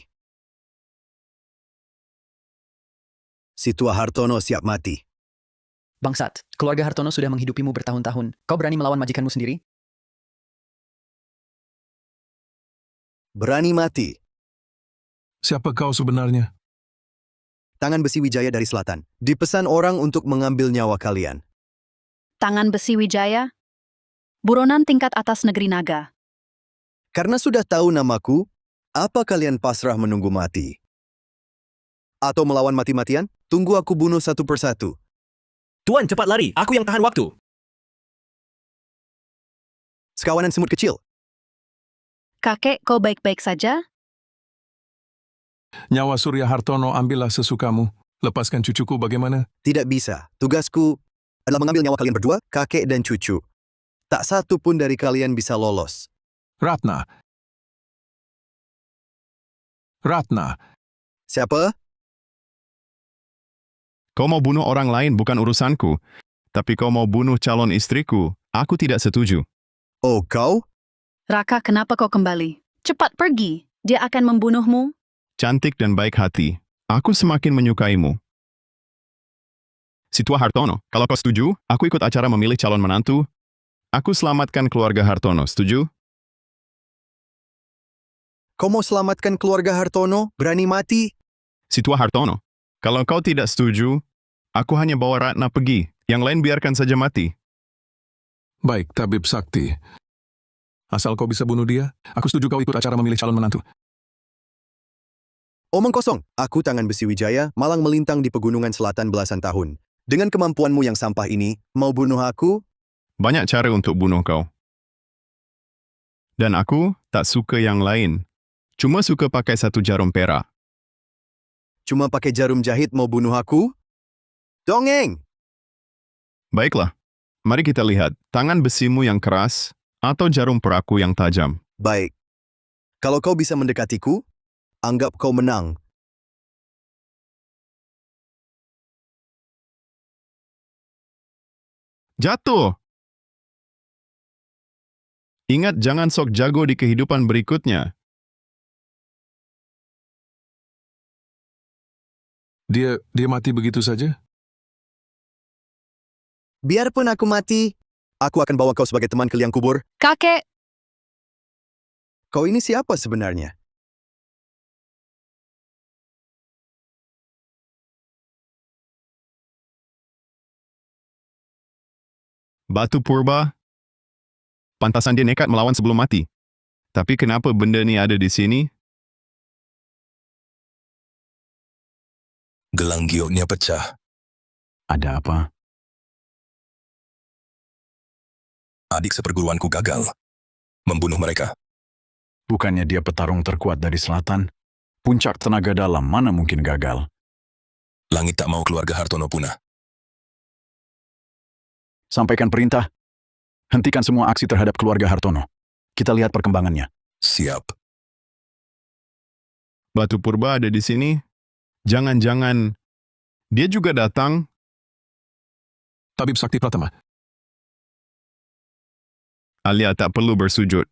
Si tua Hartono siap mati. Bangsat, keluarga Hartono sudah menghidupimu bertahun-tahun. Kau berani melawan majikanmu sendiri? Berani mati. Siapa kau sebenarnya? Tangan besi Wijaya dari selatan. Dipesan orang untuk mengambil nyawa kalian. Tangan besi Wijaya? Buronan tingkat atas negeri naga. Karena sudah tahu namaku, apa kalian pasrah menunggu mati? Atau melawan mati-matian? Tunggu aku bunuh satu persatu. Tuan, cepat lari. Aku yang tahan waktu. Sekawanan semut kecil. Kakek, kau baik-baik saja? Nyawa Surya Hartono ambillah sesukamu. Lepaskan cucuku bagaimana? Tidak bisa. Tugasku adalah mengambil nyawa kalian berdua, kakek dan cucu. Tak satu pun dari kalian bisa lolos. Ratna. Ratna. Siapa? Kau mau bunuh orang lain bukan urusanku. Tapi kau mau bunuh calon istriku. Aku tidak setuju. Oh, kau? Raka, kenapa kau kembali? Cepat pergi. Dia akan membunuhmu. Cantik dan baik hati. Aku semakin menyukaimu. Situa Hartono, kalau kau setuju, aku ikut acara memilih calon menantu. Aku selamatkan keluarga Hartono, setuju? Kau mau selamatkan keluarga Hartono? Berani mati? Situa Hartono, kalau kau tidak setuju, aku hanya bawa Ratna pergi. Yang lain biarkan saja mati. Baik, Tabib Sakti. Asal kau bisa bunuh dia, aku setuju kau ikut acara memilih calon menantu. Omong kosong. Aku Tangan Besi Wijaya, malang melintang di pegunungan selatan belasan tahun. Dengan kemampuanmu yang sampah ini, mau bunuh aku? Banyak cara untuk bunuh kau. Dan aku tak suka yang lain. Cuma suka pakai satu jarum perak. Cuma pakai jarum jahit mau bunuh aku? Dongeng! Baiklah, mari kita lihat tangan besimu yang keras atau jarum perakku yang tajam. Baik. Kalau kau bisa mendekatiku, anggap kau menang. Jatuh! Ingat jangan sok jago di kehidupan berikutnya. Dia mati begitu saja? Biarpun aku mati, aku akan bawa kau sebagai teman ke liang kubur. Kakek, Kau ini siapa sebenarnya? Batu purba, pantasan dia nekat melawan sebelum mati. Tapi kenapa benda ni ada di sini? Gelang gioknya pecah. Ada apa? Adik seperguruanku gagal membunuh mereka. Bukannya dia petarung terkuat dari selatan? Puncak tenaga dalam mana mungkin gagal? Langit tak mau keluarga Hartono punah. Sampaikan perintah. Hentikan semua aksi terhadap keluarga Hartono. Kita lihat perkembangannya. Siap. Batu purba ada di sini. Jangan-jangan dia juga datang. Tabib Sakti Pratama. Alia tak perlu bersujud.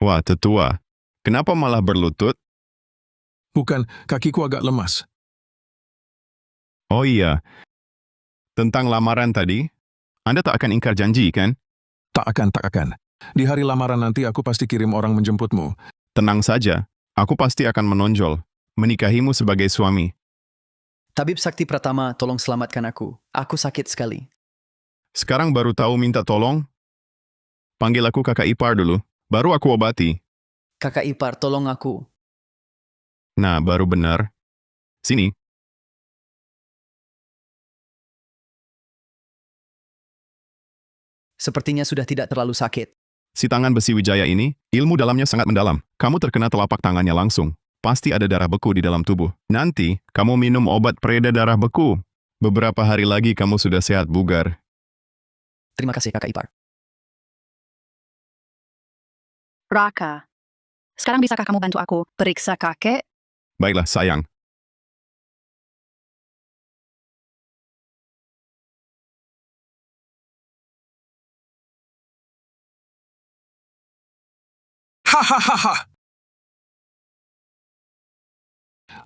Wah, tetua. Kenapa malah berlutut? Bukan, kakiku agak lemas. Oh iya. Tentang lamaran tadi, Anda tak akan ingkar janji, kan? Tak akan. Di hari lamaran nanti aku pasti kirim orang menjemputmu. Tenang saja. Aku pasti akan menonjol. Menikahimu sebagai suami. Tabib Sakti Pratama, tolong selamatkan aku. Aku sakit sekali. Sekarang baru tahu minta tolong? Panggil aku kakak ipar dulu. Baru aku obati. Kakak ipar, tolong aku. Nah, baru benar. Sini. Sepertinya sudah tidak terlalu sakit. Si tangan besi Wijaya ini, ilmu dalamnya sangat mendalam. Kamu terkena telapak tangannya langsung. Pasti ada darah beku di dalam tubuh. Nanti, kamu minum obat pereda darah beku. Beberapa hari lagi kamu sudah sehat bugar. Terima kasih, kakak ipar. Raka. Sekarang bisakah kamu bantu aku periksa kakek? Baiklah, sayang. Hahaha.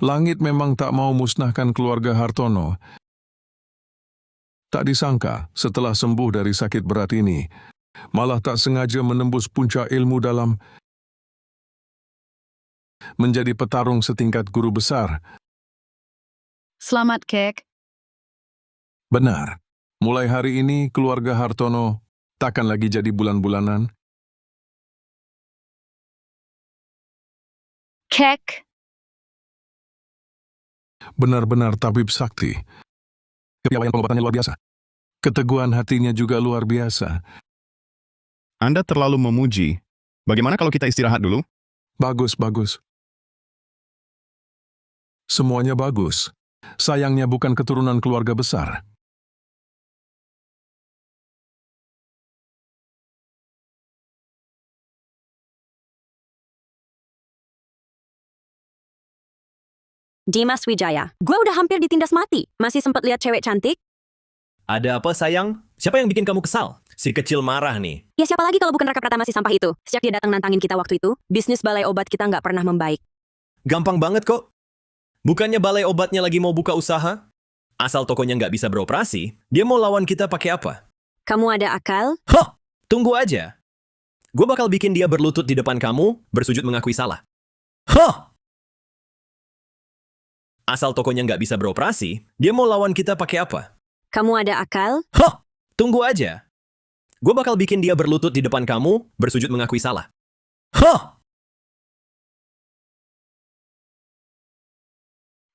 Langit memang tak mau musnahkan keluarga Hartono. Tak disangka, setelah sembuh dari sakit berat ini, malah tak sengaja menembus puncak ilmu dalam menjadi petarung setingkat guru besar. Selamat, Kek. Benar. Mulai hari ini, keluarga Hartono takkan lagi jadi bulan-bulanan. Kek. Benar-benar tabib sakti. Kepiawaian pengobatannya luar biasa. Keteguhan hatinya juga luar biasa. Anda terlalu memuji. Bagaimana kalau kita istirahat dulu? Bagus. Semuanya bagus. Sayangnya bukan keturunan keluarga besar. Dimas Wijaya. Gue udah hampir ditindas mati. Masih sempat lihat cewek cantik? Ada apa sayang? Siapa yang bikin kamu kesal? Si kecil marah nih. Ya siapa lagi kalau bukan Raka Pratama si sampah itu? Sejak dia datang nantangin kita waktu itu, bisnis balai obat kita nggak pernah membaik. Gampang banget kok. Bukannya balai obatnya lagi mau buka usaha? Asal tokonya nggak bisa beroperasi, dia mau lawan kita pakai apa? Kamu ada akal? Hah! Tunggu aja. Gue bakal bikin dia berlutut di depan kamu, bersujud mengakui salah. Hah! Asal tokonya nggak bisa beroperasi, dia mau lawan kita pakai apa? Kamu ada akal? Hah! Tunggu aja. Gue bakal bikin dia berlutut di depan kamu, bersujud mengakui salah. Hah!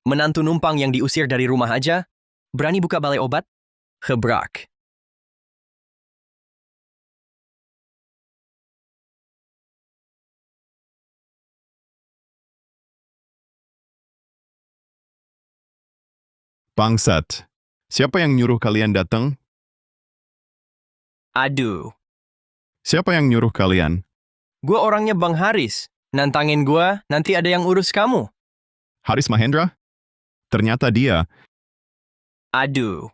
Menantu numpang yang diusir dari rumah aja? Berani buka balai obat? Gebrak. Bangsat. Siapa yang nyuruh kalian datang? Aduh. Siapa yang nyuruh kalian? Gue orangnya Bang Haris. Nantangin gue, nanti ada yang urus kamu. Haris Mahendra? Ternyata dia. Aduh.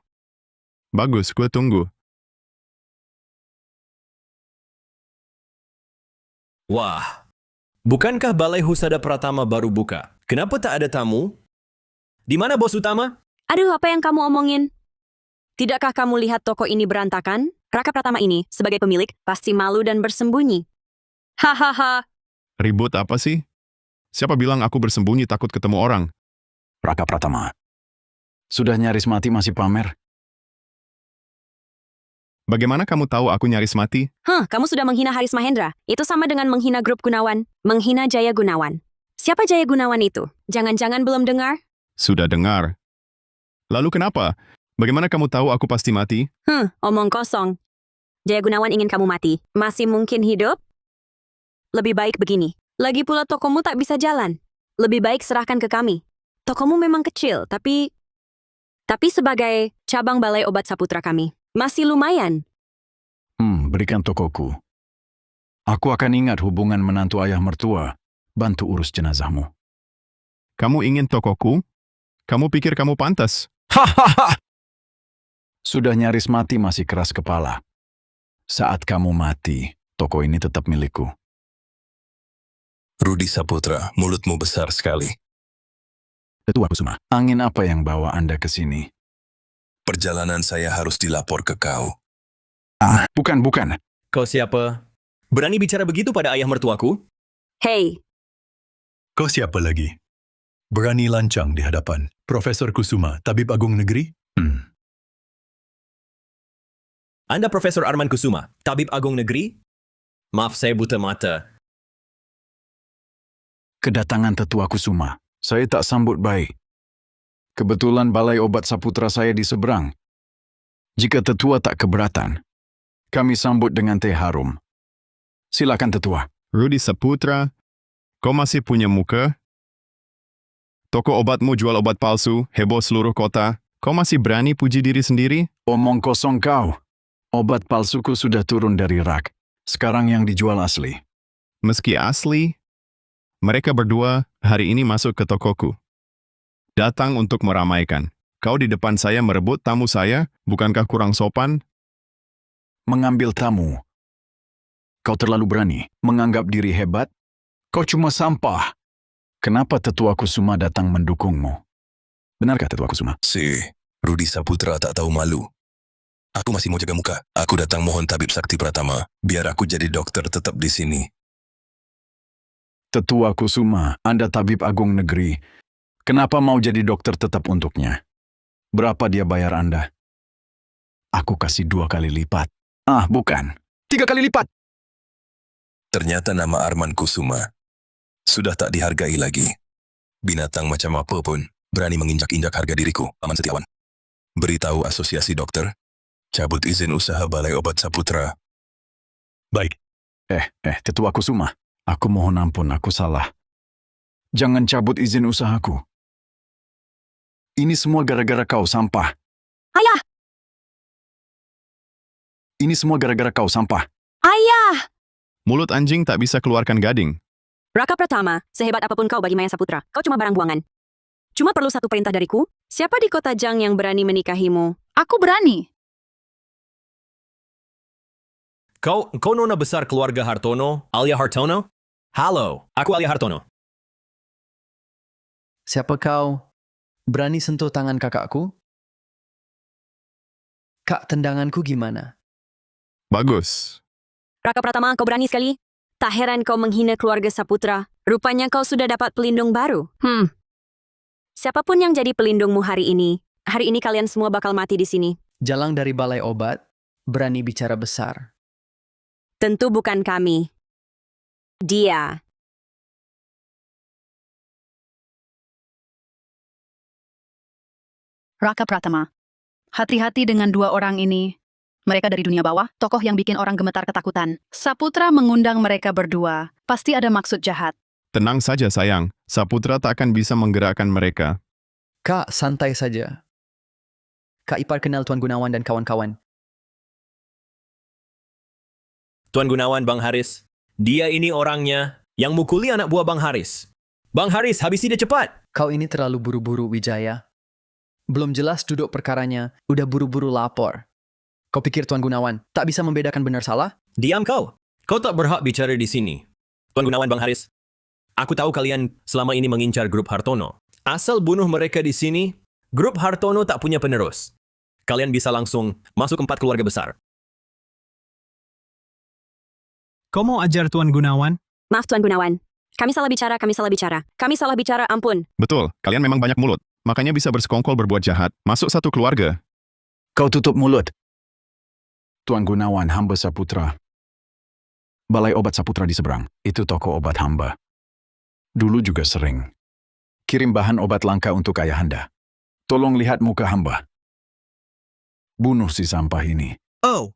Bagus, gue tunggu. Wah. Bukankah Balai Husada Pratama baru buka? Kenapa tak ada tamu? Di mana bos utama? Aduh, apa yang kamu omongin? Tidakkah kamu lihat toko ini berantakan? Raka Pratama ini, sebagai pemilik, pasti malu dan bersembunyi. Hahaha. Ribut apa sih? Siapa bilang aku bersembunyi takut ketemu orang? Raka Pratama. Sudah nyaris mati masih pamer. Bagaimana kamu tahu aku nyaris mati? Kamu sudah menghina Haris Mahendra. Itu sama dengan menghina grup Gunawan, menghina Jaya Gunawan. Siapa Jaya Gunawan itu? Jangan-jangan belum dengar? Sudah dengar. Lalu kenapa? Bagaimana kamu tahu aku pasti mati? Omong kosong. Jaya Gunawan ingin kamu mati. Masih mungkin hidup? Lebih baik begini. Lagi pula tokomu tak bisa jalan. Lebih baik serahkan ke kami. Tokomu memang kecil, tapi sebagai cabang Balai Obat Saputra kami, masih lumayan. Berikan tokoku. Aku akan ingat hubungan menantu ayah mertua, bantu urus jenazahmu. Kamu ingin tokoku? Kamu pikir kamu pantas? Hahaha! Sudah nyaris mati masih keras kepala. Saat kamu mati, toko ini tetap milikku. Rudi Saputra, mulutmu besar sekali. Tetua Kusuma, angin apa yang bawa Anda ke sini? Perjalanan saya harus dilapor ke kau. Bukan. Kau siapa? Berani bicara begitu pada ayah mertuaku? Hei, Kau siapa lagi? Berani lancang di hadapan Profesor Kusuma, Tabib Agung Negeri? Anda Profesor Arman Kusuma, Tabib Agung Negeri? Maaf, saya buta mata. Kedatangan Tetua Kusuma, saya tak sambut baik. Kebetulan Balai Obat Saputra saya di seberang. Jika Tetua tak keberatan, kami sambut dengan teh harum. Silakan Tetua. Rudi Saputra, kau masih punya muka? Toko obatmu jual obat palsu, heboh seluruh kota. Kau masih berani puji diri sendiri? Omong kosong kau. Obat palsuku sudah turun dari rak. Sekarang yang dijual asli. Meski asli, mereka berdua hari ini masuk ke tokoku. Datang untuk meramaikan. Kau di depan saya merebut tamu saya, bukankah kurang sopan? Mengambil tamu. Kau terlalu berani menganggap diri hebat? Kau cuma sampah. Kenapa Tetua Kusuma datang mendukungmu? Benarkah Tetua Kusuma? Si Rudi Saputra tak tahu malu. Aku masih mau jaga muka. Aku datang mohon Tabib Sakti Pratama, biar aku jadi dokter tetap di sini. Tetua Kusuma, Anda Tabib Agung Negeri. Kenapa mau jadi dokter tetap untuknya? Berapa dia bayar Anda? Aku kasih 2 kali lipat. Bukan. 3 kali lipat. Ternyata nama Arman Kusuma sudah tak dihargai lagi. Binatang macam apa pun berani menginjak-injak harga diriku, Paman Setiawan. Beritahu asosiasi dokter, cabut izin usaha Balai Obat Saputra. Baik. Tetua Kusuma. Aku mohon ampun, aku salah. Jangan cabut izin usahaku. Ini semua gara-gara kau, sampah. Ayah! Ini semua gara-gara kau, sampah. Ayah! Mulut anjing tak bisa keluarkan gading. Raka Pratama, sehebat apapun kau bagi Maya Saputra, kau cuma barang buangan. Cuma perlu satu perintah dariku. Siapa di kota Jang yang berani menikahimu? Aku berani. Kau nona besar keluarga Hartono, Alia Hartono? Halo, aku Alia Hartono. Siapa kau? Berani sentuh tangan kakakku? Kak, tendanganku gimana? Bagus. Raka Pratama, kau berani sekali. Tak heran kau menghina keluarga Saputra. Rupanya kau sudah dapat pelindung baru. Siapapun yang jadi pelindungmu hari ini kalian semua bakal mati di sini. Jalang dari balai obat, berani bicara besar. Tentu bukan kami. Dia. Raka Pratama. Hati-hati dengan dua orang ini. Mereka dari dunia bawah, tokoh yang bikin orang gemetar ketakutan. Saputra mengundang mereka berdua. Pasti ada maksud jahat. Tenang saja sayang, Saputra tak akan bisa menggerakkan mereka. Kak, santai saja. Kak Ipar kenal Tuan Gunawan dan kawan-kawan. Tuan Gunawan, Bang Haris. Dia ini orangnya yang mukuli anak buah Bang Haris. Bang Haris, habisi dia cepat. Kau ini terlalu buru-buru, Wijaya. Belum jelas duduk perkaranya, udah buru-buru lapor. Kau pikir Tuan Gunawan tak bisa membedakan benar salah? Diam kau. Kau tak berhak bicara di sini. Tuan Gunawan, Bang Haris. Aku tahu kalian selama ini mengincar grup Hartono. Asal bunuh mereka di sini, grup Hartono tak punya penerus. Kalian bisa langsung masuk 4 keluarga besar. Kau mau ajar Tuan Gunawan? Maaf Tuan Gunawan. Kami salah bicara. Kami salah bicara, ampun. Betul, kalian memang banyak mulut. Makanya bisa bersekongkol berbuat jahat, masuk satu keluarga. Kau tutup mulut. Tuan Gunawan, hamba Saputra. Balai obat Saputra di seberang, itu toko obat hamba. Dulu juga sering kirim bahan obat langka untuk ayahanda. Tolong lihat muka hamba. Bunuh si sampah ini. Oh,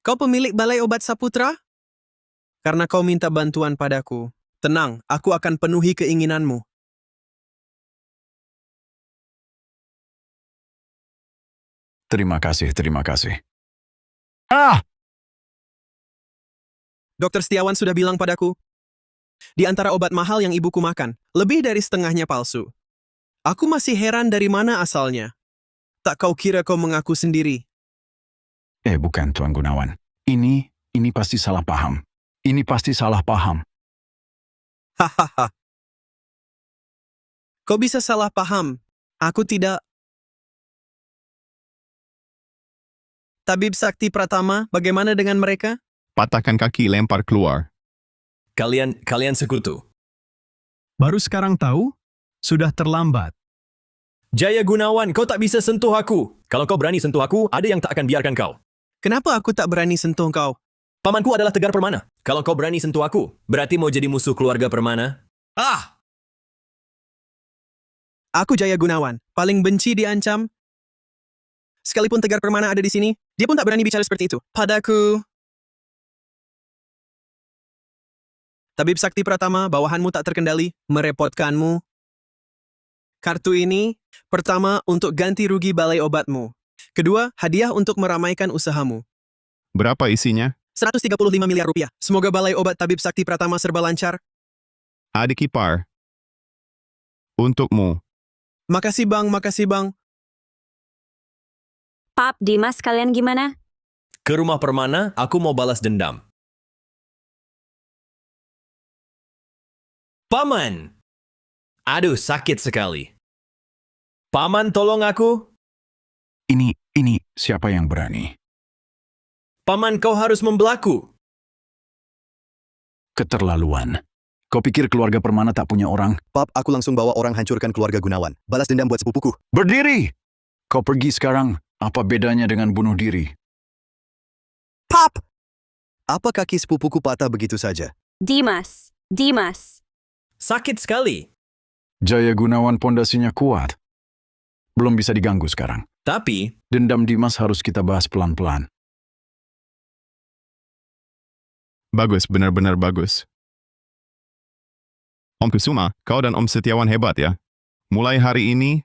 kau pemilik balai obat Saputra? Karena kau minta bantuan padaku. Tenang, aku akan penuhi keinginanmu. Terima kasih. Dokter Setiawan sudah bilang padaku, di antara obat mahal yang ibuku makan, lebih dari setengahnya palsu. Aku masih heran dari mana asalnya. Tak kau kira kau mengaku sendiri? Bukan Tuan Gunawan. Ini pasti salah paham. Hahaha. Kau bisa salah paham. Aku tidak. Tabib Sakti Pratama, bagaimana dengan mereka? Patahkan kaki, lempar keluar. Kalian sekutu. Baru sekarang tahu? Sudah terlambat. Jaya Gunawan, kau tak bisa sentuh aku. Kalau kau berani sentuh aku, ada yang tak akan biarkan kau. Kenapa aku tak berani sentuh kau? Pamanku adalah Tegar Permana. Kalau kau berani sentuh aku, berarti mau jadi musuh keluarga Permana? Aku Jaya Gunawan, paling benci diancam. Sekalipun Tegar Permana ada di sini, dia pun tak berani bicara seperti itu. Padaku. Tabib Sakti Pratama, bawahanmu tak terkendali, merepotkanmu. Kartu ini, pertama untuk ganti rugi balai obatmu. Kedua, hadiah untuk meramaikan usahamu. Berapa isinya? 135 miliar rupiah. Semoga balai obat Tabib Sakti Pratama serba lancar. Adik ipar. Untukmu. Makasih bang. Pap, Dimas, kalian gimana? Ke rumah Permana, aku mau balas dendam. Paman! Aduh, sakit sekali. Paman, tolong aku. Ini siapa yang berani? Paman, kau harus membelaku. Keterlaluan. Kau pikir keluarga Permana tak punya orang? Pap, aku langsung bawa orang hancurkan keluarga Gunawan. Balas dendam buat sepupuku. Berdiri! Kau pergi sekarang. Apa bedanya dengan bunuh diri? Pap! Apa kaki sepupuku patah begitu saja? Dimas. Sakit sekali. Jaya Gunawan pondasinya kuat. Belum bisa diganggu sekarang. Tapi, Dendam Dimas harus kita bahas pelan-pelan. Bagus, benar-benar bagus. Om Kusuma, kau dan Om Setiawan hebat ya. Mulai hari ini,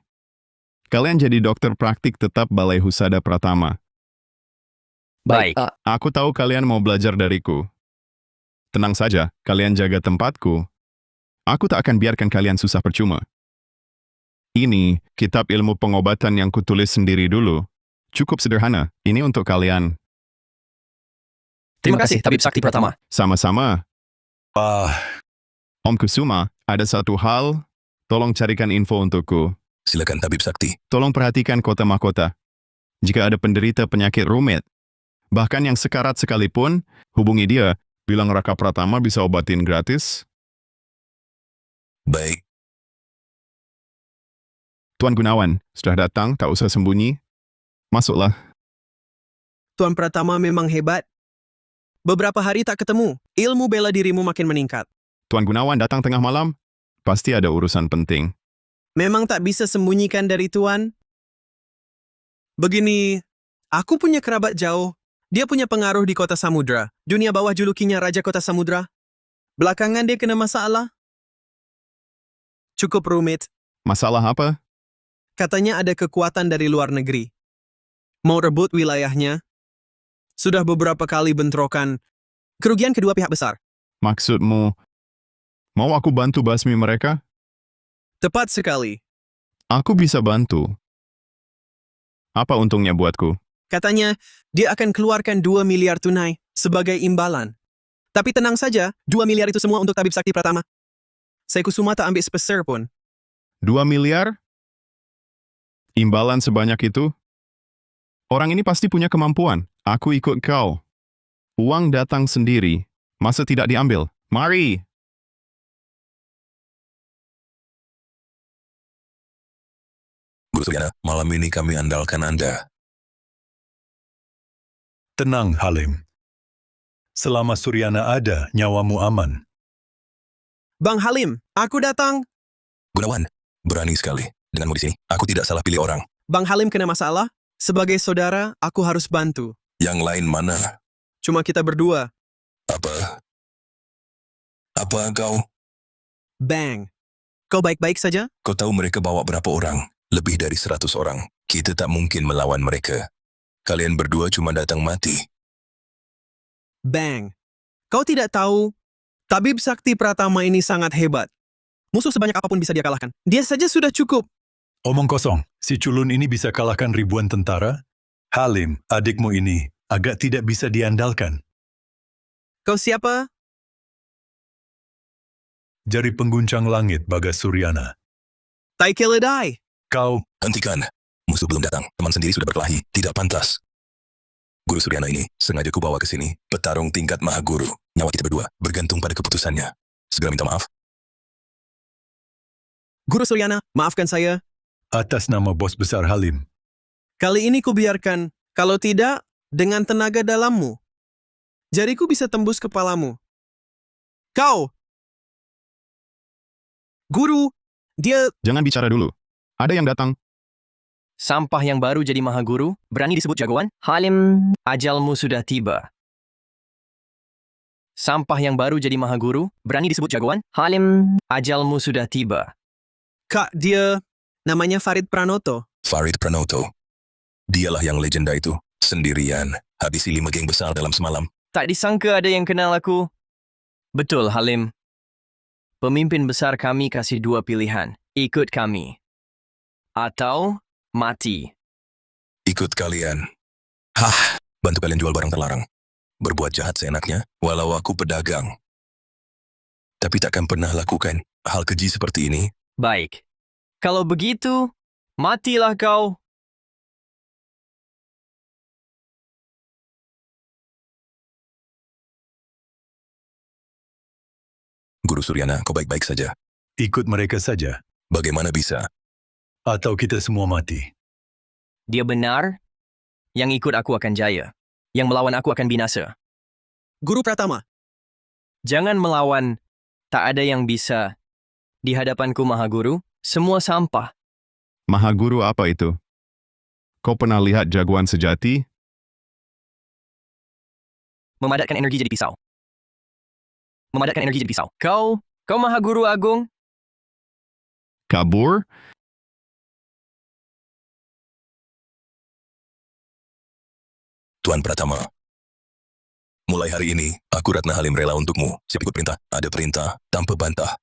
kalian jadi dokter praktik tetap Balai Husada Pratama. Baik. Aku tahu kalian mau belajar dariku. Tenang saja, kalian jaga tempatku. Aku tak akan biarkan kalian susah percuma. Ini kitab ilmu pengobatan yang kutulis sendiri dulu. Cukup sederhana. Ini untuk kalian. Terima kasih, Tabib Sakti Pratama. Sama-sama. Om Kusuma, ada satu hal. Tolong carikan info untukku. Silakan Tabib Sakti. Tolong perhatikan kota mahkota. Jika ada penderita penyakit rumit, bahkan yang sekarat sekalipun, hubungi dia. Bilang Raka Pratama bisa obatin gratis. Baik. Tuan Gunawan, sudah datang, tak usah sembunyi. Masuklah. Tuan Pratama memang hebat. Beberapa hari tak ketemu, ilmu bela dirimu makin meningkat. Tuan Gunawan datang tengah malam, pasti ada urusan penting. Memang tak bisa sembunyikan dari Tuan. Begini, aku punya kerabat jauh. Dia punya pengaruh di kota Samudra. Dunia bawah julukinya Raja Kota Samudra. Belakangan dia kena masalah. Cukup rumit. Masalah apa? Katanya ada kekuatan dari luar negeri. Mau rebut wilayahnya. Sudah beberapa kali bentrokan. Kerugian kedua pihak besar. Maksudmu, mau aku bantu basmi mereka? Tepat sekali. Aku bisa bantu. Apa untungnya buatku? Katanya, dia akan keluarkan 2 miliar tunai sebagai imbalan. Tapi tenang saja, 2 miliar itu semua untuk Tabib Sakti Pratama. Saya Kusuma tak ambil sepeser pun. 2 miliar? Imbalan sebanyak itu? Orang ini pasti punya kemampuan. Aku ikut kau. Uang datang sendiri. Masa tidak diambil? Mari! Guru Suryana, malam ini kami andalkan Anda. Tenang, Halim. Selama Suryana ada, nyawamu aman. Bang Halim, aku datang. Gunawan, berani sekali. Denganmu di sini, aku tidak salah pilih orang. Bang Halim kena masalah. Sebagai saudara, aku harus bantu. Yang lain mana? Cuma kita berdua. Apa? Apa kau? Bang. Kau baik-baik saja? Kau tahu mereka bawa berapa orang? Lebih dari 100 orang. Kita tak mungkin melawan mereka. Kalian berdua cuma datang mati. Bang. Kau tidak tahu, Tabib Sakti Pratama ini sangat hebat. Musuh sebanyak apapun bisa dia kalahkan. Dia saja sudah cukup. Omong kosong, si culun ini bisa kalahkan ribuan tentara? Halim, adikmu ini agak tidak bisa diandalkan. Kau siapa? Jari pengguncang langit Bagas Suryana. Taikiledai. Kau... Hentikan. Musuh belum datang. Teman sendiri sudah berkelahi. Tidak pantas. Guru Suryana ini sengaja kubawa ke sini. Petarung tingkat Maha Guru. Nyawa kita berdua bergantung pada keputusannya. Segera minta maaf. Guru Suryana, maafkan saya. Atas nama bos besar Halim. Kali ini kubiarkan. Kalau tidak, dengan tenaga dalammu. Jariku bisa tembus kepalamu. Kau! Guru, dia... Jangan bicara dulu. Ada yang datang. Sampah yang baru jadi Maha Guru, berani disebut jagoan? Halim, ajalmu sudah tiba. Sampah yang baru jadi Maha Guru, berani disebut jagoan? Halim, ajalmu sudah tiba. Kak, dia... Namanya Farid Pranoto. Farid Pranoto. Dialah yang legenda itu. Sendirian. Habisi 5 geng besar dalam semalam. Tak disangka ada yang kenal aku. Betul, Halim. Pemimpin besar kami kasih 2 pilihan. Ikut kami. Atau mati. Ikut kalian. Hah, bantu kalian jual barang terlarang. Berbuat jahat seenaknya, walau aku pedagang. Tapi takkan pernah lakukan hal keji seperti ini. Baik. Kalau begitu, matilah kau. Guru Suryana, kau baik-baik saja. Ikut mereka saja. Bagaimana bisa? Atau kita semua mati. Dia benar. Yang ikut aku akan jaya. Yang melawan aku akan binasa. Guru Pratama. Jangan melawan. Tak ada yang bisa. Di hadapanku Maha Guru, semua sampah. Maha Guru apa itu? Kau pernah lihat jagoan sejati? Memadatkan energi jadi pisau. Memadatkan energi jadi pisau. Kau Maha Guru Agung? Kabur? Tuan Pratama. Mulai hari ini, aku Ratna Halim rela untukmu. Siap ikut perintah. Ada perintah, tanpa bantah.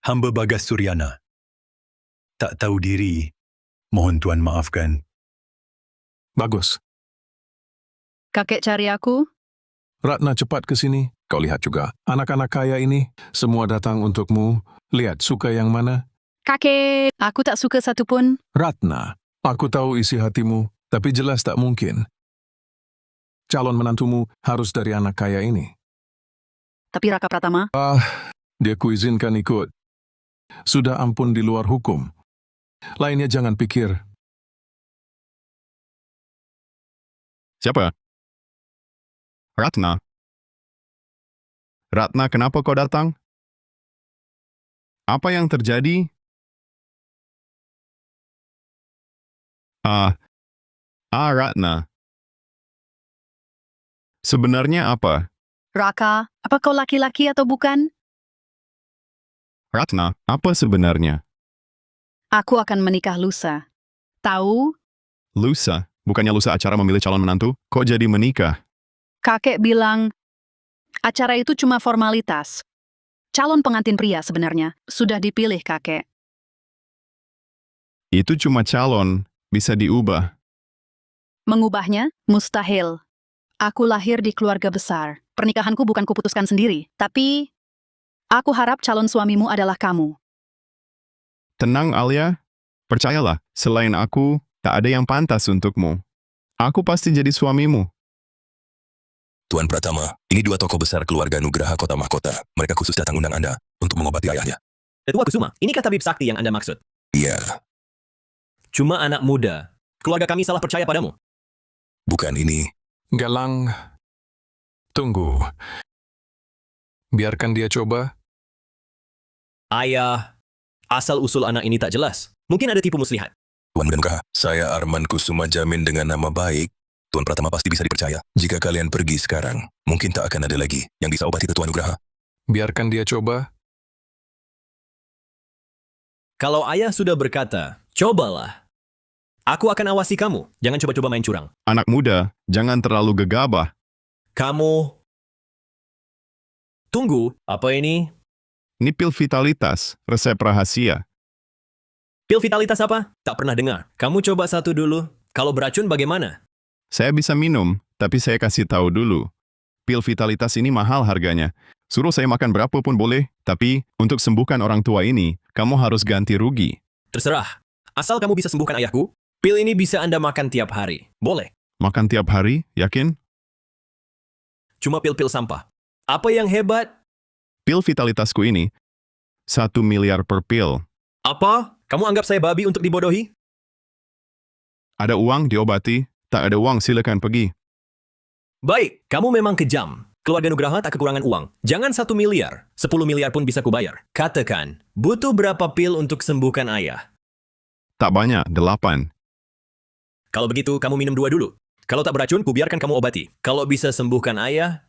Hamba Bagas Suryana. tak tahu diri. Mohon Tuan maafkan. Bagus. Kakek cari aku? Ratna, cepat ke sini. Kau lihat juga, anak-anak kaya ini, semua datang untukmu. Lihat, suka yang mana? Kakek, aku tak suka satupun. Ratna, aku tahu isi hatimu, tapi jelas tak mungkin. Calon menantumu harus dari anak kaya ini. Tapi Raka Pratama, Dia kuizinkan ikut. Sudah ampun di luar hukum. Lainnya jangan pikir. Siapa? Ratna. Ratna, kenapa kau datang? Apa yang terjadi? Ratna. Sebenarnya apa? Raka, apa kau laki-laki atau bukan? Ratna, apa sebenarnya? Aku akan menikah lusa. Tahu? Lusa? Bukannya lusa acara memilih calon menantu? Kok jadi menikah? Kakek bilang, acara itu cuma formalitas. Calon pengantin pria sebenarnya sudah dipilih kakek. Itu cuma calon, bisa diubah. Mengubahnya? Mustahil. Aku lahir di keluarga besar. Pernikahanku bukan kuputuskan sendiri. Tapi, aku harap calon suamimu adalah kamu. Tenang, Alia. Percayalah, selain aku, tak ada yang pantas untukmu. Aku pasti jadi suamimu. Tuan Pratama, ini 2 tokoh besar keluarga Nugraha Kota Mahkota. Mereka khusus datang undang Anda untuk mengobati ayahnya. Tetua Kusuma, inikah tabib sakti yang Anda maksud? Iya, Cuma anak muda. Keluarga kami salah percaya padamu. bukan ini. Galang, tunggu. Biarkan dia coba. Ayah, asal-usul anak ini tak jelas. Mungkin ada tipu muslihat. Tuan Nugraha, saya Arman Kusuma jamin dengan nama baik, Tuan Pratama pasti bisa dipercaya. Jika kalian pergi sekarang, mungkin tak akan ada lagi yang bisa obati Tetua Nugraha. Biarkan dia coba. Kalau ayah sudah berkata, cobalah. Aku akan awasi kamu. Jangan coba-coba main curang. Anak muda, jangan terlalu gegabah. Kamu... Tunggu, apa ini? Ini pil vitalitas, resep rahasia. Pil vitalitas apa? Tak pernah dengar. Kamu coba satu dulu. Kalau beracun bagaimana? Saya bisa minum, tapi saya kasih tahu dulu. Pil vitalitas ini mahal harganya. Suruh saya makan berapa pun boleh, tapi untuk sembuhkan orang tua ini, kamu harus ganti rugi. Terserah. Asal kamu bisa sembuhkan ayahku, pil ini bisa Anda makan tiap hari. Boleh. Makan tiap hari, yakin? Cuma pil-pil sampah. Apa yang hebat? Pil vitalitasku ini, 1 miliar per pil. Apa? Kamu anggap saya babi untuk dibodohi? Ada uang, diobati. Tak ada uang, silakan pergi. Baik, kamu memang kejam. Keluarga Nugraha tak kekurangan uang. Jangan 1 miliar. 10 miliar pun bisa kubayar. Katakan, butuh berapa pil untuk sembuhkan ayah? Tak banyak, 8. Kalau begitu, kamu minum 2 dulu. Kalau tak beracun, kubiarkan kamu obati. Kalau bisa sembuhkan ayah,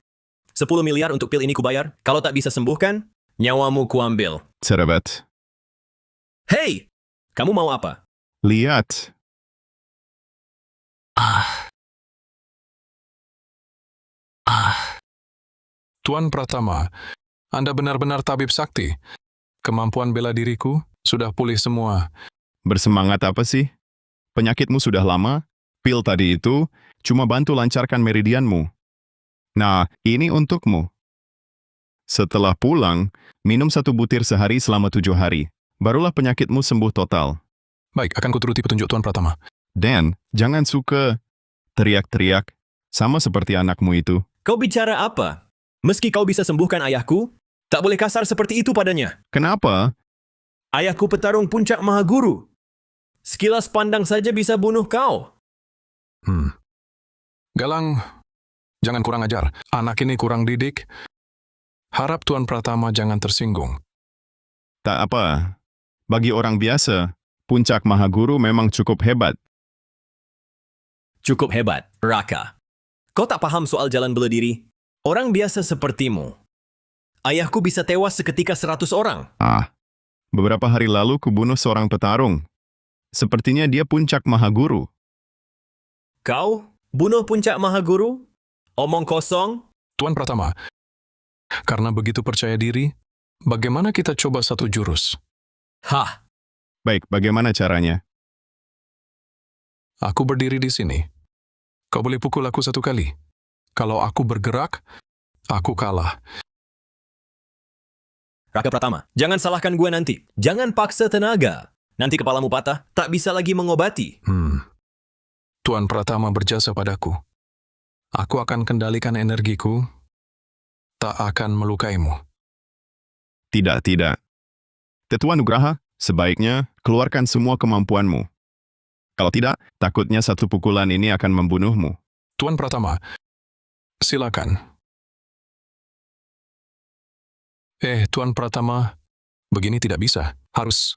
10 miliar untuk pil ini kubayar. Kalau tak bisa sembuhkan, nyawamu kuambil. Cerebat. Hei! Kamu mau apa? Lihat. Tuan Pratama, Anda benar-benar tabib sakti. Kemampuan bela diriku sudah pulih semua. Bersemangat apa sih? Penyakitmu sudah lama, pil tadi itu cuma bantu lancarkan meridianmu. Nah, ini untukmu. Setelah pulang, minum 1 butir sehari selama 7 hari. Barulah penyakitmu sembuh total. Baik, akan kuturuti petunjuk Tuan Pratama. Dan, jangan suka teriak-teriak, sama seperti anakmu itu. Kau bicara apa? Meski kau bisa sembuhkan ayahku, tak boleh kasar seperti itu padanya. Kenapa? Ayahku petarung puncak Mahaguru. Sekilas pandang saja bisa bunuh kau. Galang, jangan kurang ajar. Anak ini kurang didik. Harap Tuan Pratama jangan tersinggung. Tak apa. Bagi orang biasa, puncak Mahaguru memang cukup hebat. Cukup hebat, Raka. Kau tak paham soal jalan bela diri? Orang biasa sepertimu. Ayahku bisa tewas seketika 100 orang. Beberapa hari lalu kubunuh seorang petarung. Sepertinya dia puncak Mahaguru. Kau bunuh puncak Mahaguru? Omong kosong? Tuan Pratama, karena begitu percaya diri, bagaimana kita coba 1 jurus? Hah, Baik, bagaimana caranya? Aku berdiri di sini. Kau boleh pukul aku 1 kali. Kalau aku bergerak, aku kalah. Raka Pratama, jangan salahkan gue nanti. Jangan paksa tenaga. Nanti kepalamu patah, tak bisa lagi mengobati. Tuan Pratama berjasa padaku. Aku akan kendalikan energiku, tak akan melukaimu. Tidak, tidak. Tetua Nugraha, sebaiknya keluarkan semua kemampuanmu. Kalau tidak, takutnya satu pukulan ini akan membunuhmu. Tuan Pratama, silakan. Tuan Pratama, begini tidak bisa. Harus.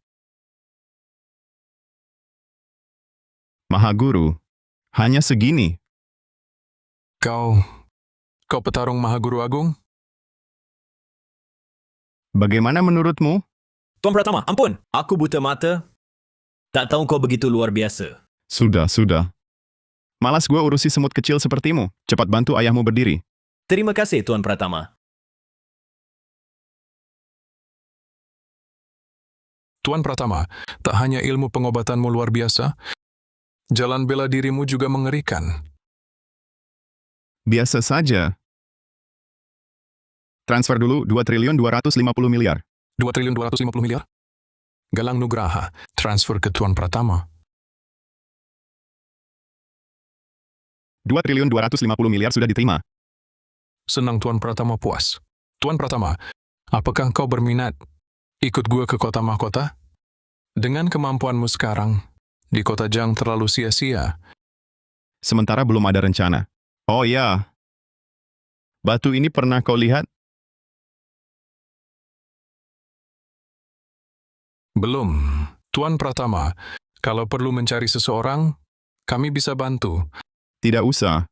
Mahaguru, hanya segini. Kau petarung Mahaguru Agung? Bagaimana menurutmu? Tuan Pratama, ampun. Aku buta mata. Tak tahu kau begitu luar biasa. Sudah. Malas gue urusi semut kecil sepertimu. Cepat bantu ayahmu berdiri. Terima kasih, Tuan Pratama. Tuan Pratama, tak hanya ilmu pengobatanmu luar biasa, jalan bela dirimu juga mengerikan. Biasa saja. Transfer dulu 2.250.000.000.000. 2.250.000.000.000? Galang Nugraha, transfer ke Tuan Pratama. 2.250.000.000.000 sudah diterima. Senang Tuan Pratama puas. Tuan Pratama, apakah kau berminat ikut gua ke kota mahkota? Dengan kemampuanmu sekarang, di kota Jang terlalu sia-sia. Sementara belum ada rencana. Oh ya. Batu ini pernah kau lihat? Belum. Tuan Pratama, kalau perlu mencari seseorang, kami bisa bantu. Tidak usah.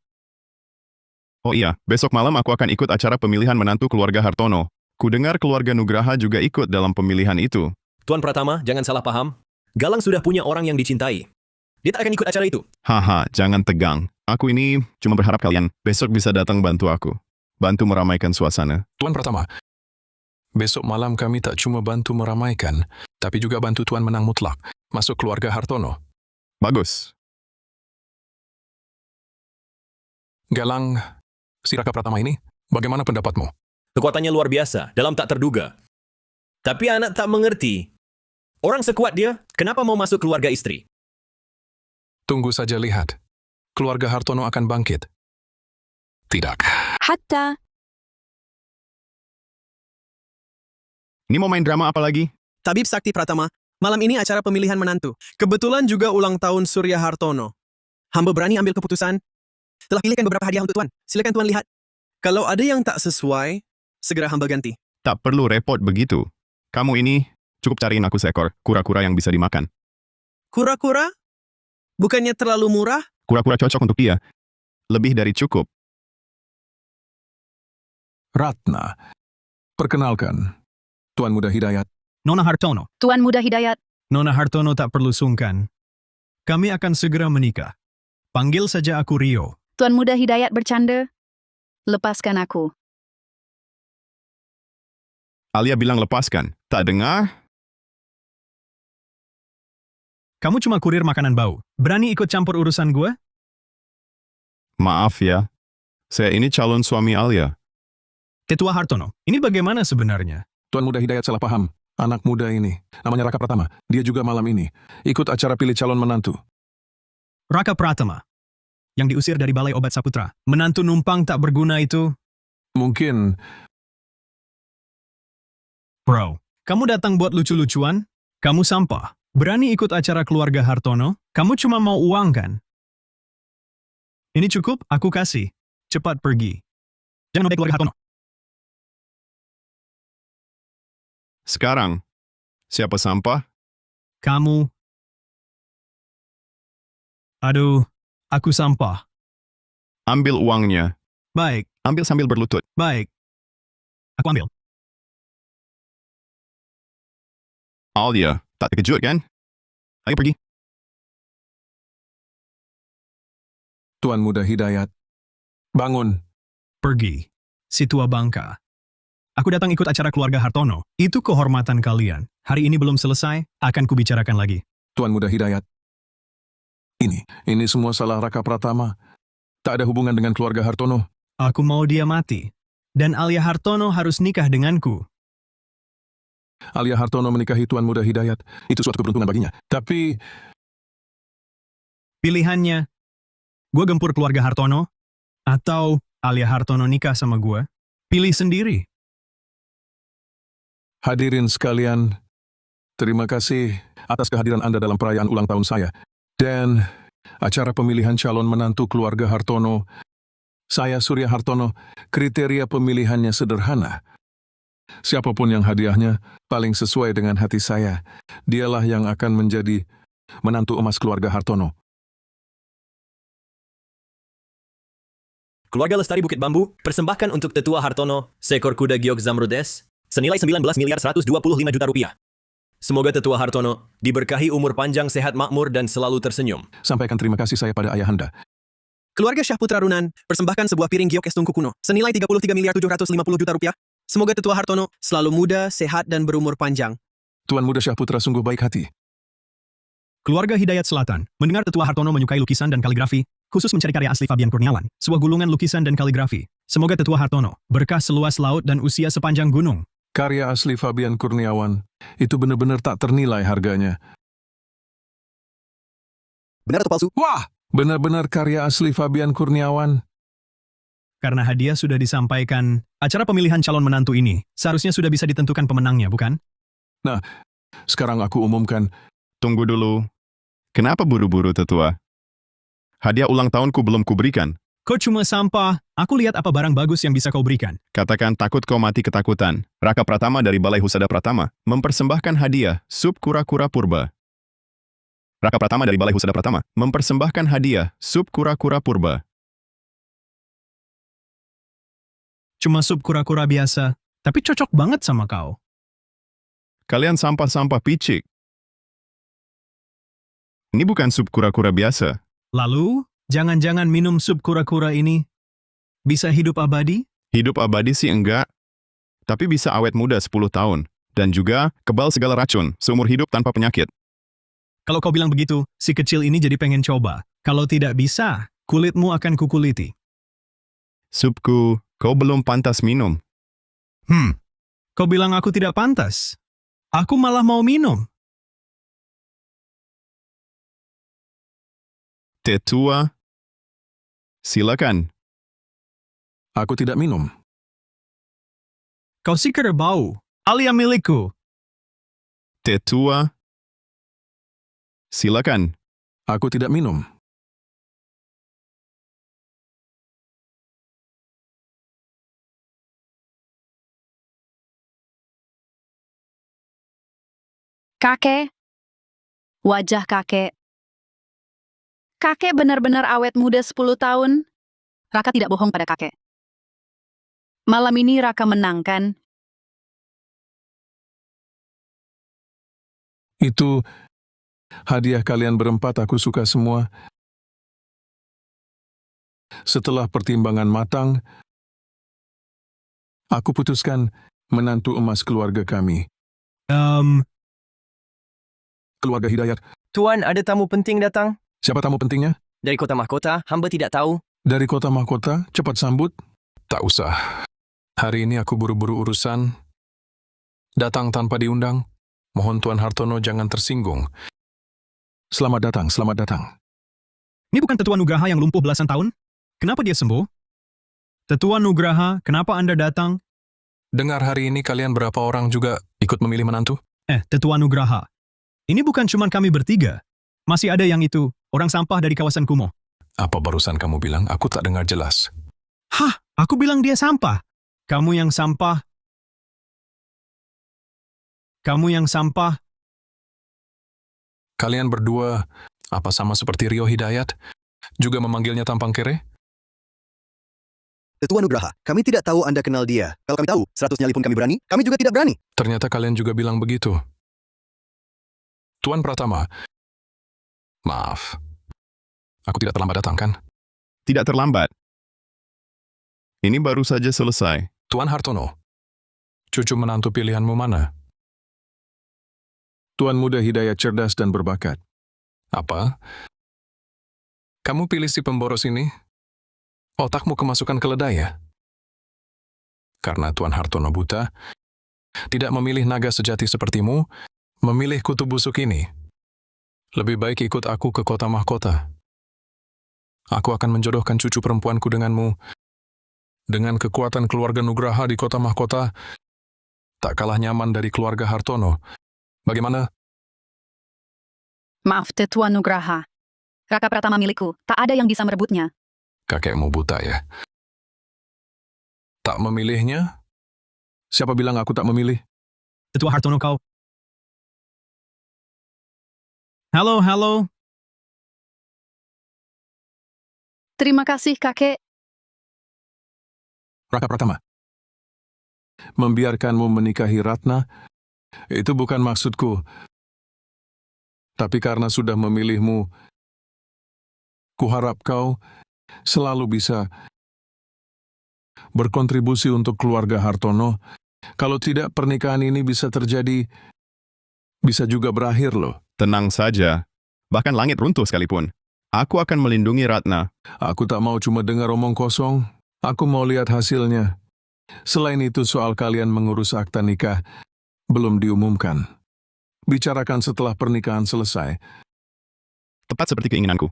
Oh iya, besok malam aku akan ikut acara pemilihan menantu keluarga Hartono. Kudengar keluarga Nugraha juga ikut dalam pemilihan itu. Tuan Pratama, jangan salah paham. Galang sudah punya orang yang dicintai. Dia tak akan ikut acara itu. Haha, jangan tegang. Aku ini cuma berharap kalian besok bisa datang bantu aku. Bantu meramaikan suasana. Tuan Pratama, besok malam kami tak cuma bantu meramaikan, tapi juga bantu Tuan menang mutlak, masuk keluarga Hartono. Bagus. Galang, si Raka Pratama ini, bagaimana pendapatmu? Kekuatannya luar biasa, dalam tak terduga. Tapi anak tak mengerti. Orang sekuat dia, kenapa mau masuk keluarga istri? Tunggu saja lihat. Keluarga Hartono akan bangkit. Tidak. Hatta. Ini mau main drama apa lagi? Tabib Sakti Pratama, malam ini acara pemilihan menantu. Kebetulan juga ulang tahun Surya Hartono. Hamba berani ambil keputusan. Telah pilihkan beberapa hadiah untuk Tuan. Silakan Tuan lihat. Kalau ada yang tak sesuai, segera hamba ganti. Tak perlu repot begitu. Kamu ini cukup cariin aku seekor kura-kura yang bisa dimakan. Kura-kura? Bukannya terlalu murah? Kura-kura cocok untuk dia. Lebih dari cukup. Ratna, perkenalkan, Tuan Muda Hidayat. Nona Hartono. Tuan Muda Hidayat, Nona Hartono tak perlu sungkan. Kami akan segera menikah. Panggil saja aku Rio. Tuan Muda Hidayat bercanda. Lepaskan aku. Alia bilang lepaskan. Tak dengar? Kamu cuma kurir makanan bau. Berani ikut campur urusan gue? Maaf ya. Saya ini calon suami Alia. Tetua Hartono, ini bagaimana sebenarnya? Tuan Muda Hidayat salah paham. Anak muda ini, namanya Raka Pratama. Dia juga malam ini ikut acara pilih calon menantu. Raka Pratama, yang diusir dari Balai Obat Saputra. Menantu numpang tak berguna itu. Mungkin, Bro, kamu datang buat lucu-lucuan? Kamu sampah. Berani ikut acara keluarga Hartono? Kamu cuma mau uang kan? Ini cukup, aku kasih. Cepat pergi. Jangan nobek keluarga Hartono. Sekarang, siapa sampah? Kamu. Aduh, aku sampah. Ambil uangnya. Baik, Ambil sambil berlutut. baik. Aku ambil. Alia, tak terkejut kan? Ayo pergi. Tuan Muda Hidayat, bangun. Pergi. Si tua bangka. Aku datang ikut acara keluarga Hartono. Itu kehormatan kalian. Hari ini belum selesai, akan kubicarakan lagi. Tuan Muda Hidayat. Ini semua salah Raka Pratama. Tak ada hubungan dengan keluarga Hartono. Aku mau dia mati. Dan Alia Hartono harus nikah denganku. Alia Hartono menikahi Tuan Muda Hidayat. Itu suatu keberuntungan baginya. Tapi Pilihannya, gue gempur keluarga Hartono, atau Alia Hartono nikah sama gue. Pilih sendiri. hadirin sekalian, terima kasih atas kehadiran Anda dalam perayaan ulang tahun saya. Dan acara pemilihan calon menantu keluarga Hartono. Saya Surya Hartono, kriteria pemilihannya sederhana. Siapapun yang hadiahnya paling sesuai dengan hati saya, dialah yang akan menjadi menantu emas keluarga Hartono. Keluarga Lestari Bukit Bambu persembahkan untuk Tetua Hartono seekor kuda giok Zamrudes senilai 19.125 juta rupiah. Semoga Tetua Hartono diberkahi umur panjang, sehat, makmur, dan selalu tersenyum. Sampaikan terima kasih saya pada ayahanda. Keluarga Syahputra Runan persembahkan sebuah piring giok es tungku kuno senilai 33.750 juta rupiah. Semoga Tetua Hartono selalu muda, sehat, dan berumur panjang. Tuan Muda Syahputra sungguh baik hati. Keluarga Hidayat Selatan mendengar Tetua Hartono menyukai lukisan dan kaligrafi, khusus mencari karya asli Fabian Kurniawan, sebuah gulungan lukisan dan kaligrafi. Semoga Tetua Hartono berkah seluas laut dan usia sepanjang gunung. Karya asli Fabian Kurniawan, itu benar-benar tak ternilai harganya. Benar atau palsu? Wah, benar-benar karya asli Fabian Kurniawan. Karena hadiah sudah disampaikan, acara pemilihan calon menantu ini seharusnya sudah bisa ditentukan pemenangnya, bukan? Nah, sekarang aku umumkan. Tunggu dulu. Kenapa buru-buru, Tetua? Hadiah ulang tahunku belum kuberikan. Kau cuma sampah, aku lihat apa barang bagus yang bisa kau berikan. Katakan takut kau mati ketakutan. Raka Pratama dari Balai Husada Pratama mempersembahkan hadiah sup kura-kura purba. Raka Pratama dari Balai Husada Pratama mempersembahkan hadiah sup kura-kura purba. Cuma sup kura-kura biasa, tapi cocok banget sama kau. Kalian sampah-sampah picik. Ini bukan sup kura-kura biasa. Lalu, jangan-jangan minum sup kura-kura ini bisa hidup abadi? Hidup abadi sih enggak, tapi bisa awet muda 10 tahun. Dan juga kebal segala racun, seumur hidup tanpa penyakit. Kalau kau bilang begitu, si kecil ini jadi pengen coba. Kalau tidak bisa, kulitmu akan kukuliti. Supku, kau belum pantas minum. Kau bilang aku tidak pantas. Aku malah mau minum. Tetua, silakan. Aku tidak minum. Kau si kerbau, Alia milikku. Tetua, silakan. Aku tidak minum. Kakek, wajah kakek. Kakek benar-benar awet muda 10 tahun. Raka tidak bohong pada kakek. Malam ini Raka menang, kan? Itu hadiah kalian berempat aku suka semua. Setelah pertimbangan matang, aku putuskan menantu emas keluarga kami. Keluarga Hidayat. Tuan, ada tamu penting datang. Siapa tamu pentingnya? Dari kota mahkota, hamba tidak tahu. Dari kota mahkota, cepat sambut. Tak usah. Hari ini aku buru-buru urusan. Datang tanpa diundang. Mohon Tuan Hartono jangan tersinggung. Selamat datang, selamat datang. Ini bukan Tetua Nugraha yang lumpuh belasan tahun? Kenapa dia sembuh? Tetua Nugraha, kenapa Anda datang? Dengar hari ini kalian berapa orang juga ikut memilih menantu? Tetua Nugraha. Ini bukan cuma kami bertiga. Masih ada yang itu, orang sampah dari kawasan Kumo. Apa barusan kamu bilang? Aku tak dengar jelas. Hah, aku bilang dia sampah. Kamu yang sampah. Kamu yang sampah. Kalian berdua, apa sama seperti Rio Hidayat? Juga memanggilnya tampang kere? Tetua Nugraha, kami tidak tahu Anda kenal dia. Kalau kami tahu, 100 nyali pun kami berani, kami juga tidak berani. Ternyata kalian juga bilang begitu. Tuan Pratama, maaf. Aku tidak terlambat datang, kan? Tidak terlambat. Ini baru saja selesai. Tuan Hartono, cucu menantu pilihanmu mana? Tuan Muda Hidayat cerdas dan berbakat. Apa? Kamu pilih si pemboros ini? Otakmu kemasukan keledai ya? Karena Tuan Hartono buta, tidak memilih naga sejati sepertimu, memilih kutu busuk ini. Lebih baik ikut aku ke kota mahkota. Aku akan menjodohkan cucu perempuanku denganmu. Dengan kekuatan keluarga Nugraha di kota mahkota, tak kalah nyaman dari keluarga Hartono. Bagaimana? Maaf, Tetua Nugraha. Raka Pratama milikku, tak ada yang bisa merebutnya. Kakekmu buta ya? Tak memilihnya? Siapa bilang aku tak memilih? Tetua Hartono kau. Halo, halo. Terima kasih, kakek. Raka Pratama. Membiarkanmu menikahi Ratna, itu bukan maksudku. Tapi karena sudah memilihmu, kuharap kau selalu bisa berkontribusi untuk keluarga Hartono. Kalau tidak, pernikahan ini bisa terjadi, bisa juga berakhir loh. Tenang saja. Bahkan langit runtuh sekalipun. Aku akan melindungi Ratna. Aku tak mau cuma dengar omong kosong. Aku mau lihat hasilnya. Selain itu, soal kalian mengurus akta nikah belum diumumkan. Bicarakan setelah pernikahan selesai. Tepat seperti keinginanku.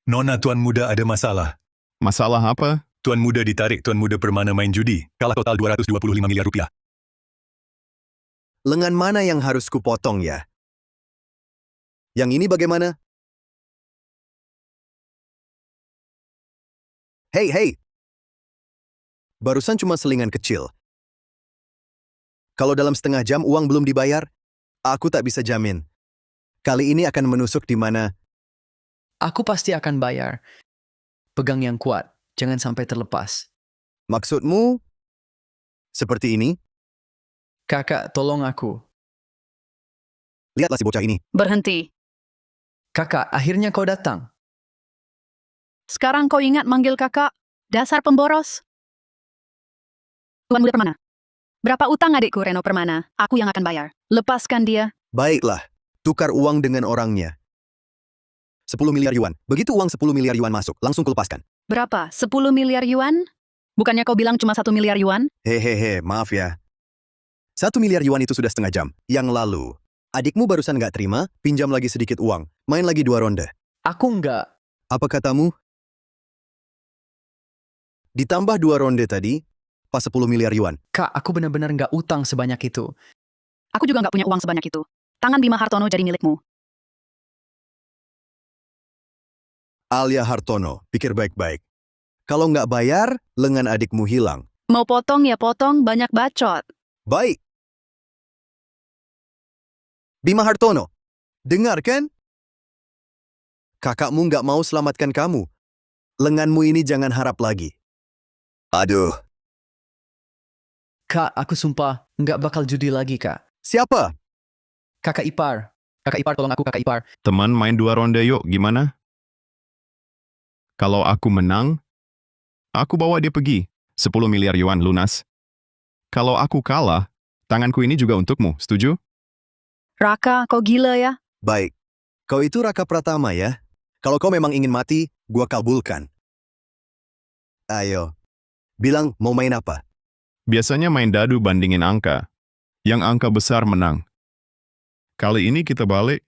Nona Tuan Muda ada masalah. Masalah apa? Tuan Muda ditarik Tuan Muda Permana main judi. Kalah total 225 miliar rupiah. Lengan mana yang harus kupotong ya? Yang ini bagaimana? Hei! Barusan cuma selingan kecil. Kalau dalam setengah jam uang belum dibayar, aku tak bisa jamin. Kali ini akan menusuk di mana. Aku pasti akan bayar. Pegang yang kuat, jangan sampai terlepas. Maksudmu? Seperti ini? Kakak, tolong aku. Lihatlah si bocah ini. Berhenti. Kakak, akhirnya kau datang. Sekarang kau ingat manggil kakak? Dasar pemboros. Tuan Muda Permana. Berapa utang adikku Reno Permana? Aku yang akan bayar. Lepaskan dia. Baiklah, tukar uang dengan orangnya. 10 miliar yuan. Begitu uang 10 miliar yuan masuk, langsung kulepaskan. Berapa? 10 miliar yuan? Bukannya kau bilang cuma 1 miliar yuan? Hehehe, maaf ya. 1 miliar yuan itu sudah setengah jam yang lalu. Adikmu barusan nggak terima, pinjam lagi sedikit uang. Main lagi 2 ronde. Aku nggak. Apa katamu? Ditambah 2 ronde tadi, pas 10 miliar yuan. Kak, aku benar-benar nggak utang sebanyak itu. Aku juga nggak punya uang sebanyak itu. Tangan Bima Hartono jadi milikmu. Alia Hartono, pikir baik-baik. Kalau nggak bayar, lengan adikmu hilang. Mau potong ya potong, banyak bacot. Baik. Bima Hartono, dengar kan? Kakakmu nggak mau selamatkan kamu. Lenganmu ini jangan harap lagi. Aduh. Kak, aku sumpah nggak bakal judi lagi, Kak. Siapa? Kakak ipar. Kakak ipar, tolong aku, Kakak ipar. Teman main 2 ronde yuk, gimana? Kalau aku menang, aku bawa dia pergi. 10 miliar yuan lunas. Kalau aku kalah, tanganku ini juga untukmu, setuju? Raka, kau gila ya? Baik. Kau itu Raka Pratama ya? Kalau kau memang ingin mati, gua kabulkan. Ayo. Bilang mau main apa? Biasanya main dadu bandingin angka. Yang angka besar menang. Kali ini kita balik.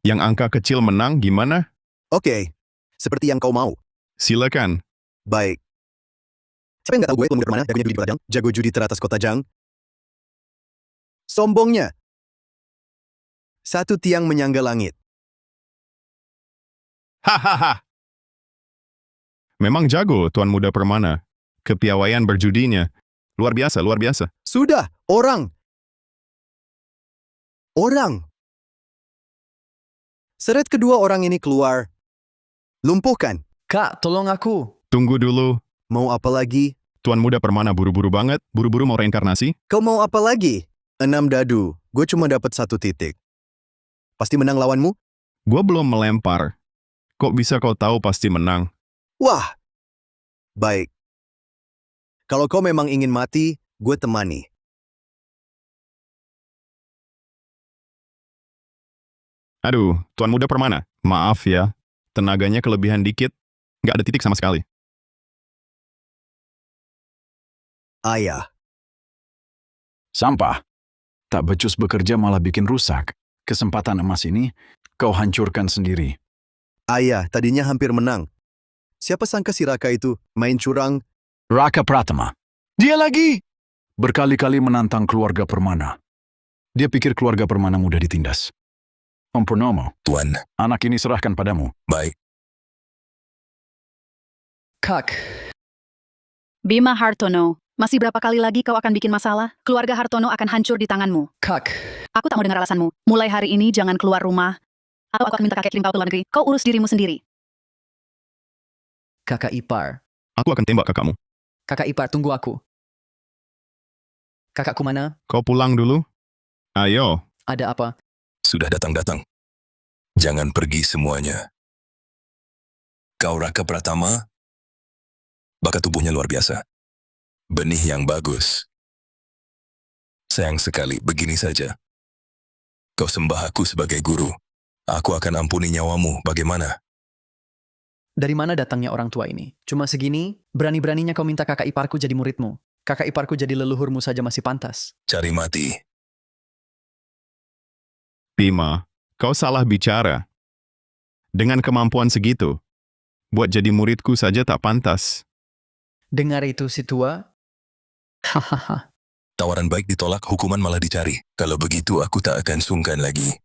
Yang angka kecil menang, gimana? Oke. Seperti yang kau mau. Silakan. Baik. Siapa yang nggak tahu gue Tuan Muda Permana, jagonya judi di kota Jang, jago judi teratas kota Jang? Sombongnya. 1 tiang menyangga langit. Hahaha. Memang jago Tuan Muda Permana. Kepiawaian berjudinya. Luar biasa, luar biasa. Sudah, orang. Seret kedua orang ini keluar. Lumpuhkan. Kak, tolong aku. Tunggu dulu. Mau apa lagi? Tuan Muda Permana buru-buru banget. Buru-buru mau reinkarnasi. Kau mau apa lagi? 6 dadu. Gue cuma dapat 1 titik. Pasti menang lawanmu? Gua belum melempar. Kok bisa kau tahu pasti menang? Wah. Baik. Kalau kau memang ingin mati, gue temani. Aduh, Tuan Muda Permana. Maaf ya, tenaganya kelebihan dikit. Nggak ada titik sama sekali. Ayah, Sampah. Tak becus bekerja malah bikin rusak. Kesempatan emas ini kau hancurkan sendiri. ayah, tadinya hampir menang. Siapa sangka si Raka itu main curang? Raka Pratama. Dia lagi! Berkali-kali menantang keluarga Permana. Dia pikir keluarga Permana mudah ditindas. Om Purnomo, Tuan, anak ini serahkan padamu. baik. Kak, Bima Hartono, masih berapa kali lagi kau akan bikin masalah? Keluarga Hartono akan hancur di tanganmu. Kak, Aku tak mau dengar alasanmu. Mulai hari ini jangan keluar rumah. Atau aku akan minta kakek kirim kau ke luar negeri. Kau urus dirimu sendiri. kakak ipar. Aku akan tembak kakakmu. Kakak ipar, tunggu aku. Kakakku mana? Kau pulang dulu. Ayo. Ada apa? Sudah datang-datang. Jangan pergi semuanya. Kau Raka Pratama, bakat tubuhnya luar biasa. Benih yang bagus. Sayang sekali, begini saja. Kau sembah aku sebagai guru. Aku akan ampuni nyawamu, bagaimana? Dari mana datangnya orang tua ini? Cuma segini, berani-beraninya kau minta kakak iparku jadi muridmu. Kakak iparku jadi leluhurmu saja masih pantas. Cari mati. Bima, kau salah bicara. Dengan kemampuan segitu, buat jadi muridku saja tak pantas. Dengar itu si tua? Hahaha. Tawaran baik ditolak, hukuman malah dicari. Kalau begitu aku tak akan sungkan lagi.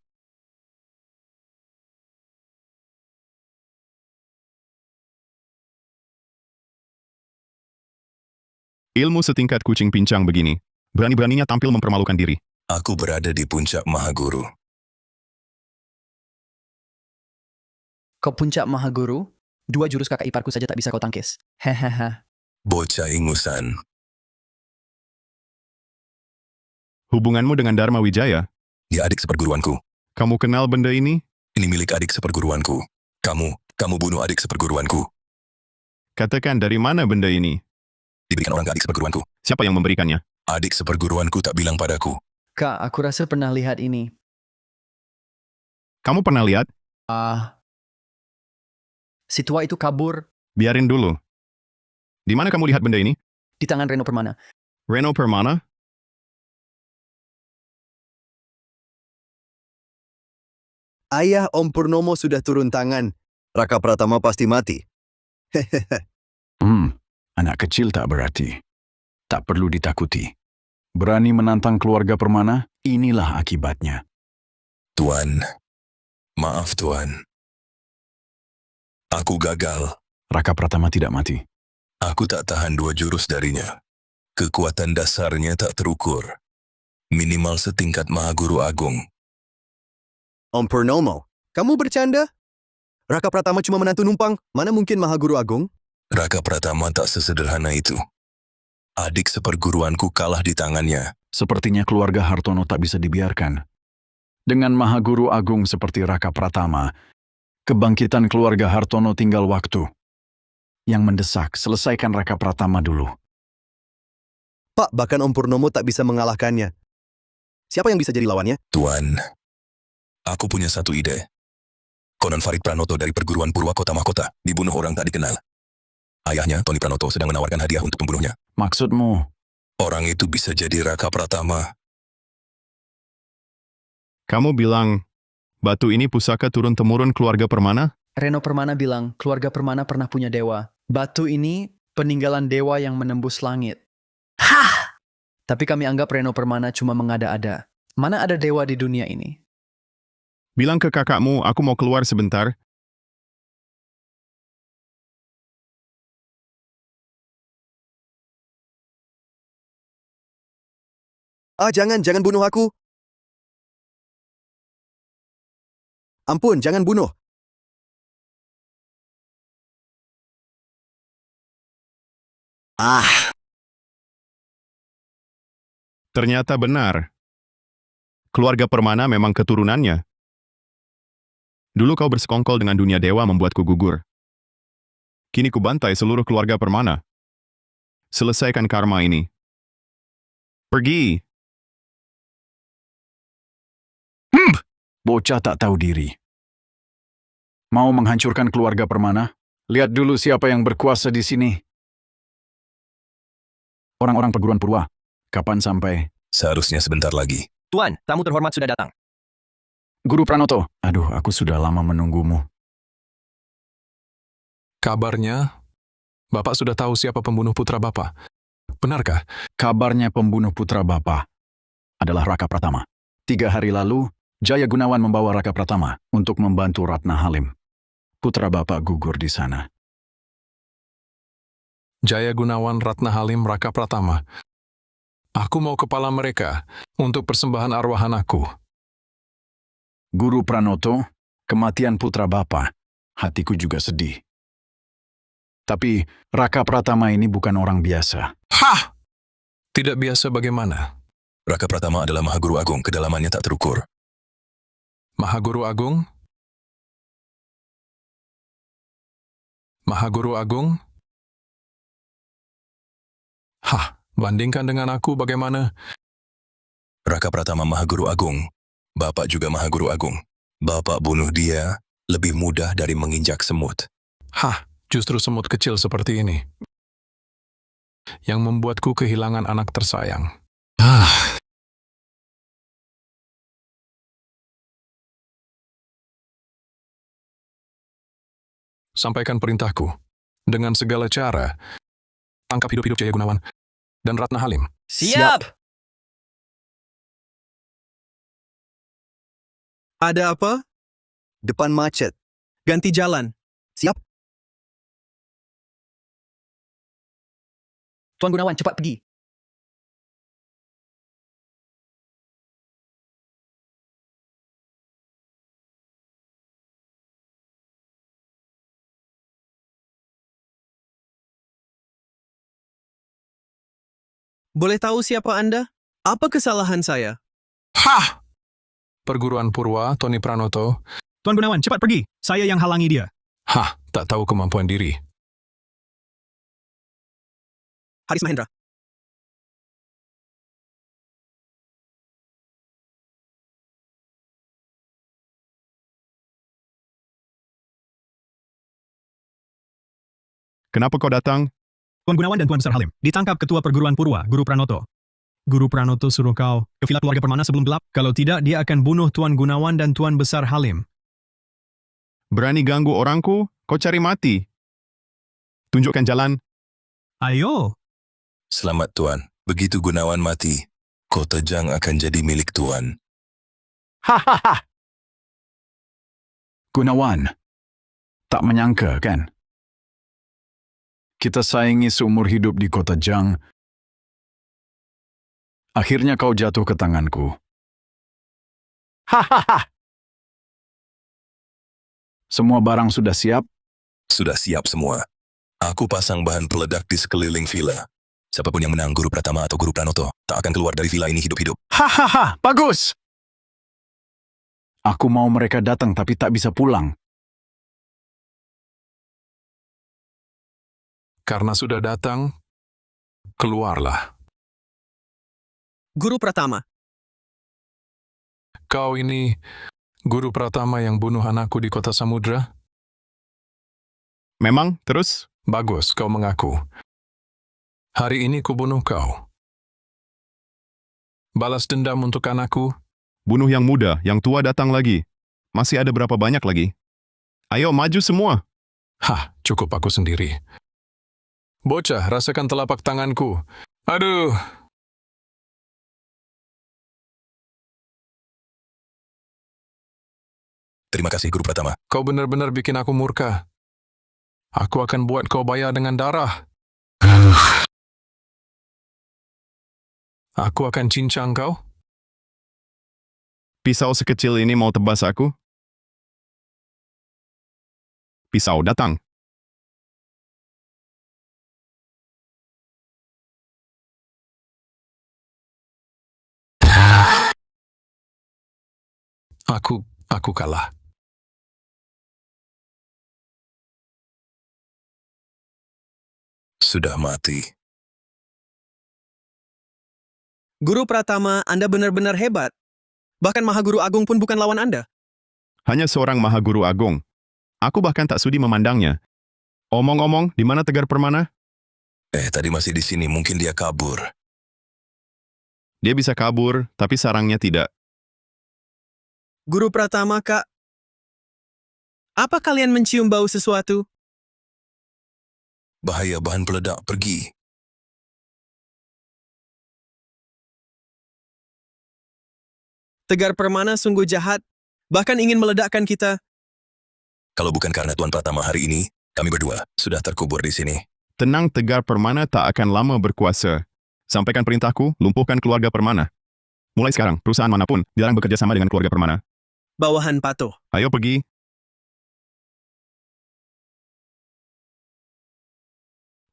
Ilmu setingkat kucing pincang begini. Berani-beraninya tampil mempermalukan diri. Aku berada di puncak Mahaguru. Kau puncak Mahaguru? 2 jurus kakak iparku saja tak bisa kau tangkis. Hehehe. Bocah ingusan. Hubunganmu dengan Dharma Wijaya? Dia adik seperguruanku. Kamu kenal benda ini? Ini milik adik seperguruanku. Kamu bunuh adik seperguruanku. Katakan dari mana benda ini? Diberikan orang ke adik seperguruanku. Siapa yang memberikannya? Adik seperguruanku tak bilang padaku. Kak, aku rasa pernah lihat ini. Kamu pernah lihat? Si tua itu kabur Biarin dulu. Di mana kamu lihat benda ini? di tangan Reno Permana. Reno Permana? Ayah Om Purnomo sudah turun tangan. Raka Pratama pasti mati. Hehehe. Anak kecil tak berarti. Tak perlu ditakuti. Berani menantang keluarga Permana, inilah akibatnya. Tuan. Maaf, Tuan. Aku gagal. Raka Pratama tidak mati. Aku tak tahan 2 jurus darinya. Kekuatan dasarnya tak terukur. Minimal setingkat Mahaguru Agung. Om Purnomo, kamu bercanda? Raka Pratama cuma menantu numpang. Mana mungkin Mahaguru Agung? Raka Pratama tak sesederhana itu. Adik seperguruanku kalah di tangannya. Sepertinya keluarga Hartono tak bisa dibiarkan. Dengan Mahaguru Agung seperti Raka Pratama, kebangkitan keluarga Hartono tinggal waktu. Yang mendesak, selesaikan Raka Pratama dulu. Pak, bahkan Om Purnomo tak bisa mengalahkannya. Siapa yang bisa jadi lawannya? Tuan, aku punya satu ide. Konon Farid Pranoto dari perguruan Purwakota Mahkota dibunuh orang tak dikenal. Ayahnya, Tony Pranoto, sedang menawarkan hadiah untuk pembunuhnya. Maksudmu? Orang itu bisa jadi Raka Pratama. Kamu bilang, batu ini pusaka turun-temurun keluarga Permana? Reno Permana bilang keluarga Permana pernah punya dewa. Batu ini peninggalan dewa yang menembus langit. Hah! Tapi kami anggap Reno Permana cuma mengada-ada. Mana ada dewa di dunia ini? Bilang ke kakakmu, aku mau keluar sebentar. Jangan bunuh aku. Ampun, jangan bunuh. Ternyata benar. Keluarga Permana memang keturunannya. Dulu kau bersekongkol dengan dunia dewa membuatku gugur. Kini ku bantai seluruh keluarga Permana. Selesaikan karma ini. Pergi! Bocah tak tahu diri. Mau menghancurkan keluarga Permana? Lihat dulu siapa yang berkuasa di sini. Orang-orang perguruan Purwa. Kapan sampai? Seharusnya sebentar lagi. Tuan, tamu terhormat sudah datang. Guru Pranoto. Aduh, aku sudah lama menunggumu. Kabarnya, Bapak sudah tahu siapa pembunuh putra Bapak. Benarkah? Kabarnya pembunuh putra Bapak adalah Raka Pratama. 3 hari lalu, Jaya Gunawan membawa Raka Pratama untuk membantu Ratna Halim. Putra Bapak gugur di sana. Jaya Gunawan, Ratna Halim, Raka Pratama. Aku mau kepala mereka untuk persembahan arwah anakku. Guru Pranoto, kematian putra Bapak, hatiku juga sedih. Tapi Raka Pratama ini bukan orang biasa. Hah! Tidak biasa bagaimana? Raka Pratama adalah Mahaguru Agung, kedalamannya tak terukur. Mahaguru Agung? Mahaguru Agung? Hah, bandingkan dengan aku bagaimana? Raka Pratama Mahaguru Agung. Bapak juga Mahaguru Agung. Bapak bunuh dia lebih mudah dari menginjak semut. Hah, justru semut kecil seperti ini yang membuatku kehilangan anak tersayang. Sampaikan perintahku. Dengan segala cara, tangkap hidup-hidup Jaya Gunawan dan Ratna Halim. Siap! Ada apa? Depan macet. Ganti jalan. Siap. Tuan Gunawan, cepat pergi. Boleh tahu siapa Anda? Apa kesalahan saya? Hah! Perguruan Purwa, Tony Pranoto. Tuan Gunawan, cepat pergi. Saya yang halangi dia. Hah, tak tahu kemampuan diri. Haris Mahendra. Kenapa kau datang? Tuan Gunawan dan Tuan Besar Halim, ditangkap Ketua Perguruan Purwa, Guru Pranoto. Guru Pranoto suruh kau ke villa keluarga Permana sebelum gelap. Kalau tidak, dia akan bunuh Tuan Gunawan dan Tuan Besar Halim. Berani ganggu orangku? Kau cari mati. Tunjukkan jalan. Ayo. Selamat Tuan. Begitu Gunawan mati, Kota Jang akan jadi milik Tuan. Hahaha. Gunawan. Tak menyangka, kan? Kita saingi seumur hidup di kota Jang. Akhirnya kau jatuh ke tanganku. Hahaha. Semua barang sudah siap? Sudah siap semua. Aku pasang bahan peledak di sekeliling villa. Siapapun yang menang, Guru Pratama atau Guru Pranoto, tak akan keluar dari villa ini hidup-hidup. Hahaha, bagus! Aku mau mereka datang tapi tak bisa pulang. Karena sudah datang, keluarlah. Guru Pratama. Kau ini Guru Pratama yang bunuh anakku di kota Samudra? Memang, terus? Bagus, kau mengaku. Hari ini kubunuh kau. Balas dendam untuk anakku? Bunuh yang muda, yang tua datang lagi. Masih ada berapa banyak lagi? Ayo, maju semua. Hah, cukup aku sendiri. Bocah, rasakan telapak tanganku. Aduh. Terima kasih, Guru Pratama. Kau benar-benar bikin aku murka. Aku akan buat kau bayar dengan darah. Aku akan cincang kau. Pisau sekecil ini mau tebas aku? Pisau datang. Aku kalah. Sudah mati. Guru Pratama, Anda benar-benar hebat. Bahkan Mahaguru Agung pun bukan lawan Anda. Hanya seorang Maha Guru Agung. Aku bahkan tak sudi memandangnya. Omong-omong, di mana Tegar Permana? Tadi masih di sini, mungkin dia kabur. Dia bisa kabur, tapi sarangnya tidak. Guru Pratama, Kak. Apa kalian mencium bau sesuatu? Bahaya bahan peledak, pergi. Tegar Permana sungguh jahat, bahkan ingin meledakkan kita. Kalau bukan karena Tuan Pratama hari ini, kami berdua sudah terkubur di sini. Tenang, Tegar Permana tak akan lama berkuasa. Sampaikan perintahku, lumpuhkan keluarga Permana. Mulai sekarang, perusahaan manapun dilarang bekerja sama dengan keluarga Permana. Bawahan Pato. Ayo pergi.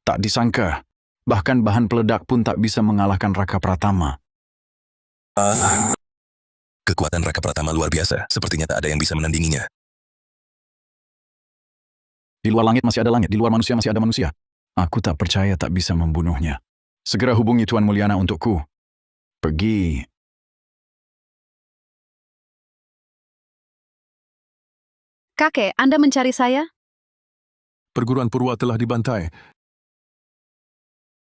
Tak disangka, bahkan bahan peledak pun tak bisa mengalahkan Raka Pratama. Kekuatan Raka Pratama luar biasa, sepertinya tak ada yang bisa menandinginya. Di luar langit masih ada langit, di luar manusia masih ada manusia. Aku tak percaya tak bisa membunuhnya. Segera hubungi Tuan Mulyana untukku. Pergi. Kakek, Anda mencari saya? Perguruan Purwa telah dibantai.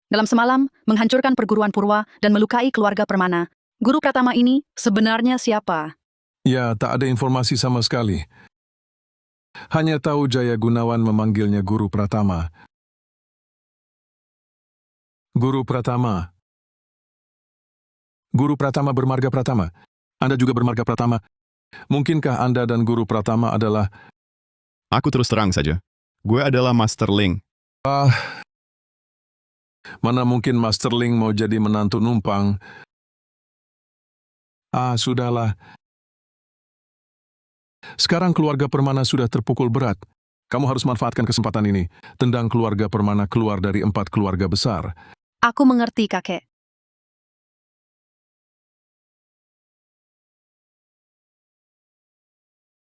Dalam semalam, menghancurkan perguruan Purwa dan melukai keluarga Permana. Guru Pratama ini sebenarnya siapa? Ya, tak ada informasi sama sekali. Hanya tahu Jaya Gunawan memanggilnya Guru Pratama. Guru Pratama. Guru Pratama bermarga Pratama. Anda juga bermarga Pratama. Mungkinkah Anda dan Guru Pratama adalah... Aku terus terang saja. Gue adalah Master Ling. Mana mungkin Master Ling mau jadi menantu numpang? Sudahlah. Sekarang keluarga Permana sudah terpukul berat. Kamu harus manfaatkan kesempatan ini. Tendang keluarga Permana keluar dari 4 keluarga besar. Aku mengerti, kakek.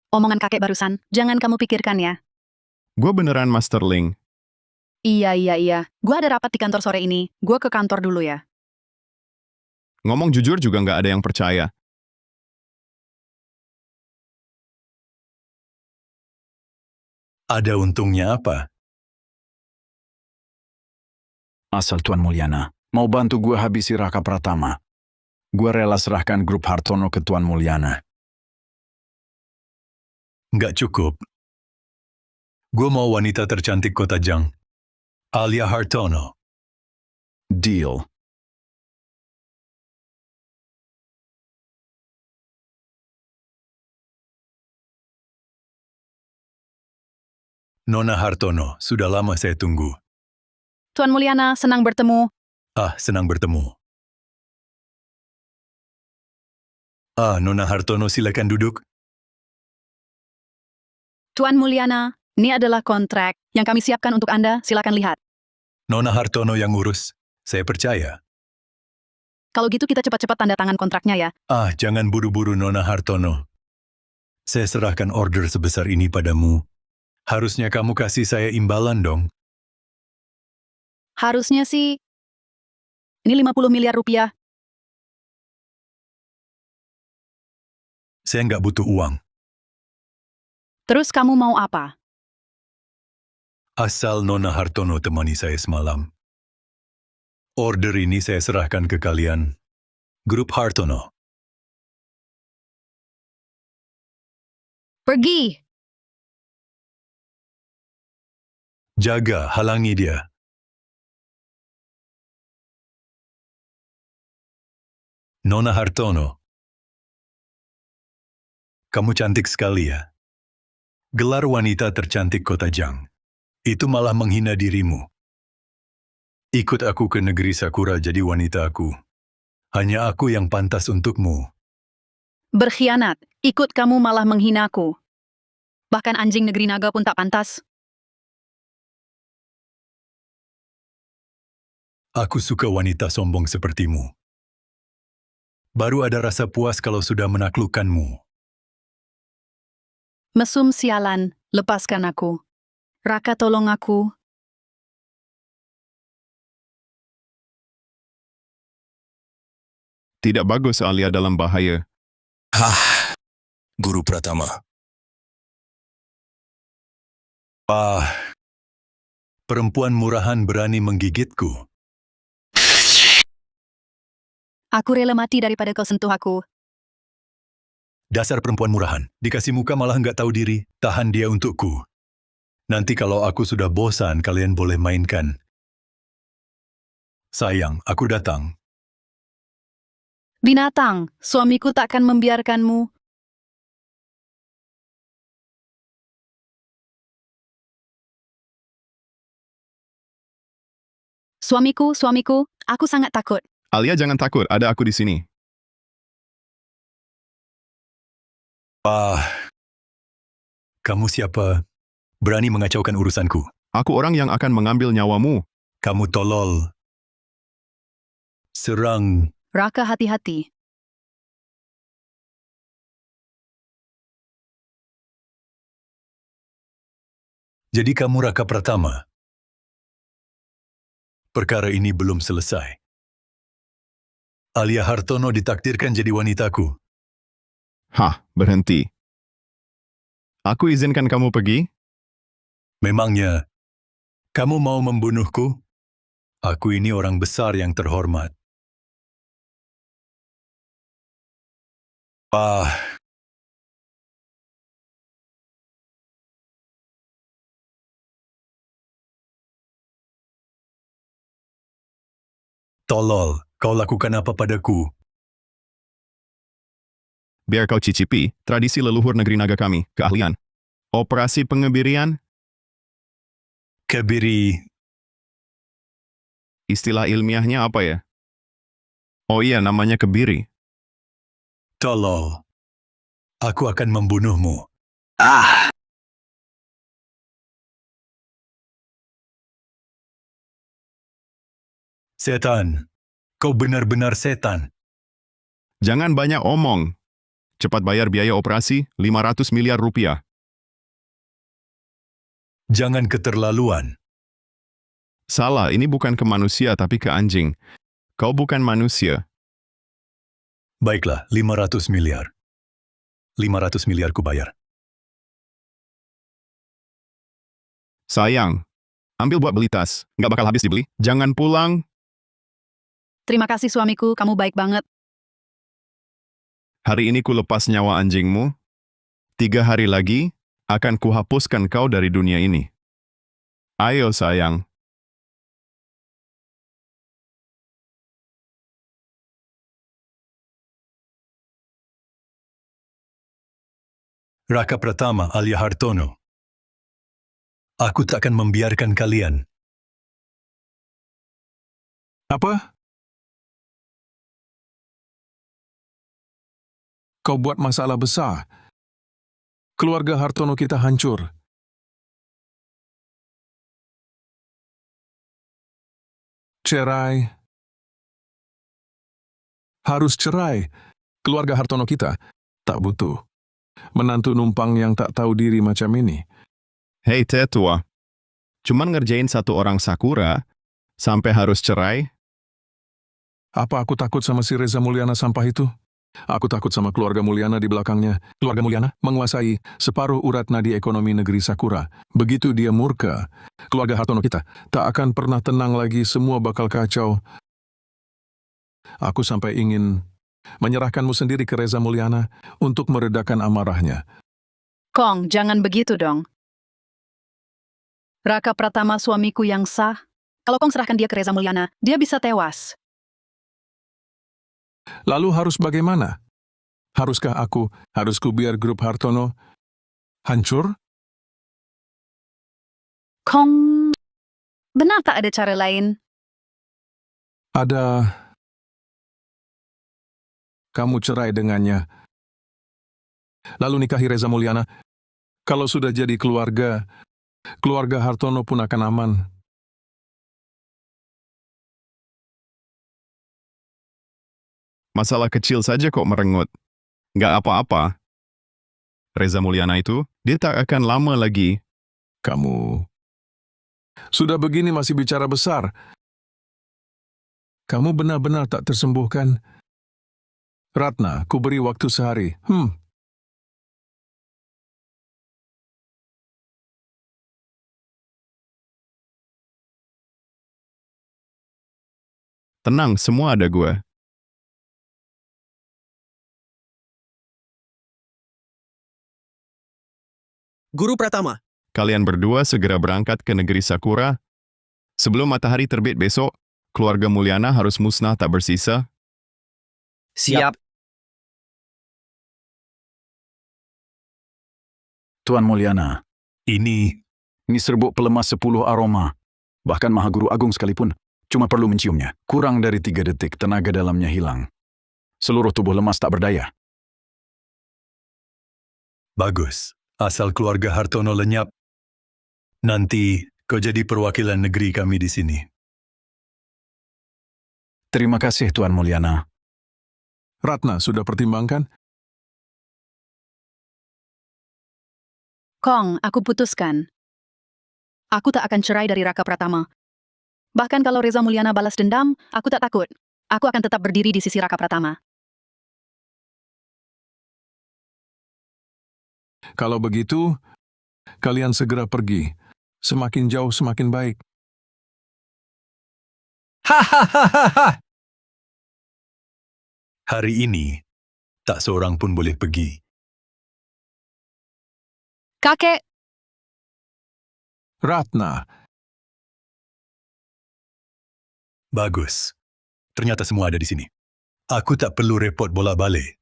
Omongan kakek barusan, jangan kamu pikirkan ya. Gue beneran Master Ling. Iya. Gue ada rapat di kantor sore ini. Gue ke kantor dulu ya. Ngomong jujur juga nggak ada yang percaya. Ada untungnya apa? Asal Tuan Mulyana mau bantu gue habisi Raka Pratama. Gue rela serahkan grup Hartono ke Tuan Mulyana. Nggak cukup. Gue mau wanita tercantik kota Jang. Alia Hartono. Deal. Nona Hartono, sudah lama saya tunggu. Tuan Mulyana, senang bertemu. Senang bertemu. Nona Hartono, silakan duduk. Tuan Mulyana, ini adalah kontrak yang kami siapkan untuk Anda. Silakan lihat. Nona Hartono yang urus. Saya percaya. Kalau gitu kita cepat-cepat tanda tangan kontraknya ya. Jangan buru-buru Nona Hartono. Saya serahkan order sebesar ini padamu. Harusnya kamu kasih saya imbalan dong. Harusnya sih, ini 50 miliar rupiah. Saya nggak butuh uang. Terus kamu mau apa? Asal Nona Hartono temani saya semalam. Order ini saya serahkan ke kalian. Grup Hartono. Pergi! Jaga, halangi dia. Nona Hartono. Kamu cantik sekali ya. Gelar wanita tercantik kota Jang. Itu malah menghina dirimu. Ikut aku ke negeri Sakura jadi wanita aku. Hanya aku yang pantas untukmu. Berkhianat, ikut kamu malah menghinaku. Bahkan anjing negeri naga pun tak pantas. Aku suka wanita sombong sepertimu. Baru ada rasa puas kalau sudah menaklukkanmu. Mesum sialan, lepaskan aku. Raka tolong aku. Tidak bagus Alia dalam bahaya. Guru Pratama. Perempuan murahan berani menggigitku. Aku rela mati daripada kau sentuh aku. Dasar perempuan murahan. Dikasih muka malah nggak tahu diri. Tahan dia untukku. Nanti kalau aku sudah bosan, kalian boleh mainkan. Sayang, aku datang. Binatang, suamiku takkan membiarkanmu. Suamiku, aku sangat takut. Alia jangan takut, ada aku di sini. Kamu siapa? Berani mengacaukan urusanku. Aku orang yang akan mengambil nyawamu. Kamu tolol. Serang. Raka, hati-hati. Jadi kamu Raka Pratama. Perkara ini belum selesai. Alia Hartono ditakdirkan jadi wanitaku. Hah, berhenti. Aku izinkan kamu pergi? Memangnya, kamu mau membunuhku? Aku ini orang besar yang terhormat. Tolol, kau lakukan apa padaku? Biar kau cicipi tradisi leluhur negeri naga kami, keahlian. Operasi pengebirian, Kebiri, istilah ilmiahnya apa ya? Oh iya, namanya kebiri. tolol. Aku akan membunuhmu. Setan, kau benar-benar setan. Jangan banyak omong. Cepat bayar biaya operasi 500 miliar rupiah. Jangan keterlaluan. Salah, ini bukan ke manusia tapi ke anjing. Kau bukan manusia. Baiklah, 500 miliar. 500 miliar ku bayar. Sayang, ambil buat beli tas. Nggak bakal habis dibeli. Jangan pulang. Terima kasih suamiku, kamu baik banget. Hari ini ku lepas nyawa anjingmu. 3 hari lagi, akan kuhapuskan kau dari dunia ini. Ayo sayang. Raka Pratama Alia Hartono. Aku takkan membiarkan kalian. Apa? Kau buat masalah besar. Keluarga Hartono kita hancur. Cerai. Harus cerai. Keluarga Hartono kita tak butuh menantu numpang yang tak tahu diri macam ini. Hei tetua, cuman ngerjain satu orang Sakura, sampai harus cerai? Apa aku takut sama si Reza Mulyana sampah itu? Aku takut sama keluarga Mulyana di belakangnya. Keluarga Mulyana menguasai separuh urat nadi ekonomi negeri Sakura. Begitu dia murka, keluarga Hartono kita tak akan pernah tenang lagi, semua bakal kacau. Aku sampai ingin menyerahkanmu sendiri ke Reza Mulyana untuk meredakan amarahnya. Kong, jangan begitu dong. Raka Pratama suamiku yang sah. Kalau Kong serahkan dia ke Reza Mulyana, dia bisa tewas. Lalu harus bagaimana? Haruskah ku biar grup Hartono hancur? Kong, benar tak ada cara lain? Ada. Kamu cerai dengannya. Lalu nikahi Reza Mulyana. Kalau sudah jadi keluarga Hartono pun akan aman. Masalah kecil saja kok merengut. Nggak apa-apa. Reza Mulyana itu, dia tak akan lama lagi. Kamu sudah begini masih bicara besar. Kamu benar-benar tak tersembuhkan. Ratna, ku beri waktu sehari. Tenang, semua ada gua. Guru Pratama, Kalian berdua segera berangkat ke negeri Sakura. Sebelum matahari terbit besok, keluarga Mulyana harus musnah tak bersisa. Siap. Tuan Mulyana, Ini ini serbuk pelemas 10 aroma. Bahkan Maha Guru Agung sekalipun cuma perlu menciumnya. Kurang dari 3 detik tenaga dalamnya hilang. Seluruh tubuh lemas tak berdaya. bagus. Asal keluarga Hartono lenyap, nanti kau jadi perwakilan negeri kami di sini. Terima kasih Tuan Mulyana. Ratna sudah pertimbangkan? Kong, aku putuskan. Aku tak akan cerai dari Raka Pratama. Bahkan kalau Reza Mulyana balas dendam, aku tak takut. Aku akan tetap berdiri di sisi Raka Pratama. Kalau begitu, kalian segera pergi. Semakin jauh semakin baik. Hahaha. Hari ini, tak seorang pun boleh pergi. Kakek, Ratna, Bagus. Ternyata semua ada di sini. Aku tak perlu repot bolak-balik.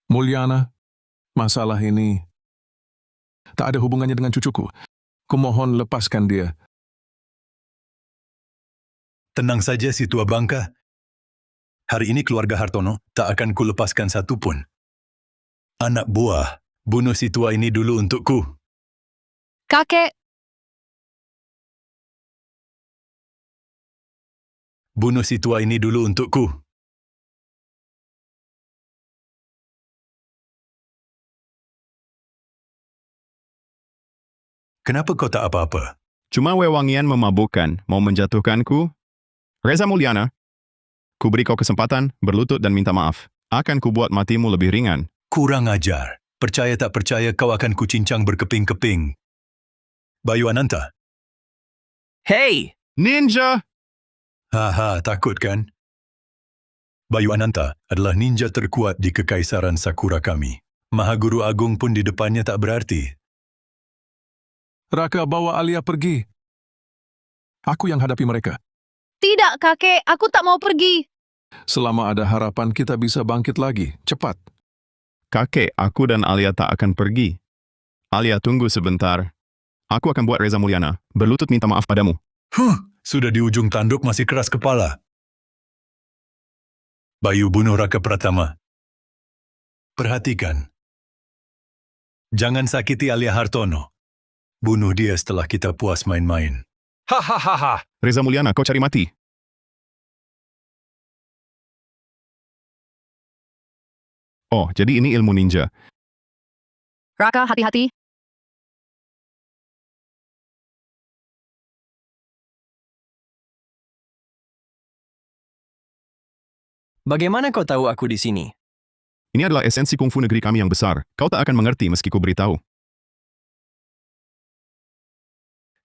Mulyana, masalah ini tak ada hubungannya dengan cucuku. Kumohon lepaskan dia. Tenang saja si tua bangka. Hari ini keluarga Hartono tak akan kulepaskan satu pun. Anak buah, bunuh si tua ini dulu untukku. kakek, Bunuh si tua ini dulu untukku. Kenapa kau tak apa-apa? Cuma wewangian memabukkan, mau menjatuhkanku? Reza Mulyana, ku beri kau kesempatan, berlutut dan minta maaf. Akan ku buat matimu lebih ringan. Kurang ajar. Percaya tak percaya kau akan kucincang berkeping-keping. Bayu Ananta. Hey! Ninja! Haha, takut kan? Bayu Ananta adalah ninja terkuat di Kekaisaran Sakura kami. Maha Guru Agung pun di depannya tak berarti. Raka bawa Alia pergi. Aku yang hadapi mereka. tidak kakek, aku tak mau pergi. Selama ada harapan kita bisa bangkit lagi. Cepat. Kakek, aku dan Alia tak akan pergi. Alia, tunggu sebentar. Aku akan buat Reza Mulyana berlutut minta maaf padamu. Sudah di ujung tanduk masih keras kepala. Bayu bunuh Raka Pratama. Perhatikan. Jangan sakiti Alia Hartono. Bunuh dia setelah kita puas main-main. Hahaha. Reza Mulyana, kau cari mati. Oh, jadi ini ilmu ninja. Raka, hati-hati. Bagaimana kau tahu aku di sini? Ini adalah esensi kungfu negeri kami yang besar. Kau tak akan mengerti meski ku beritahu.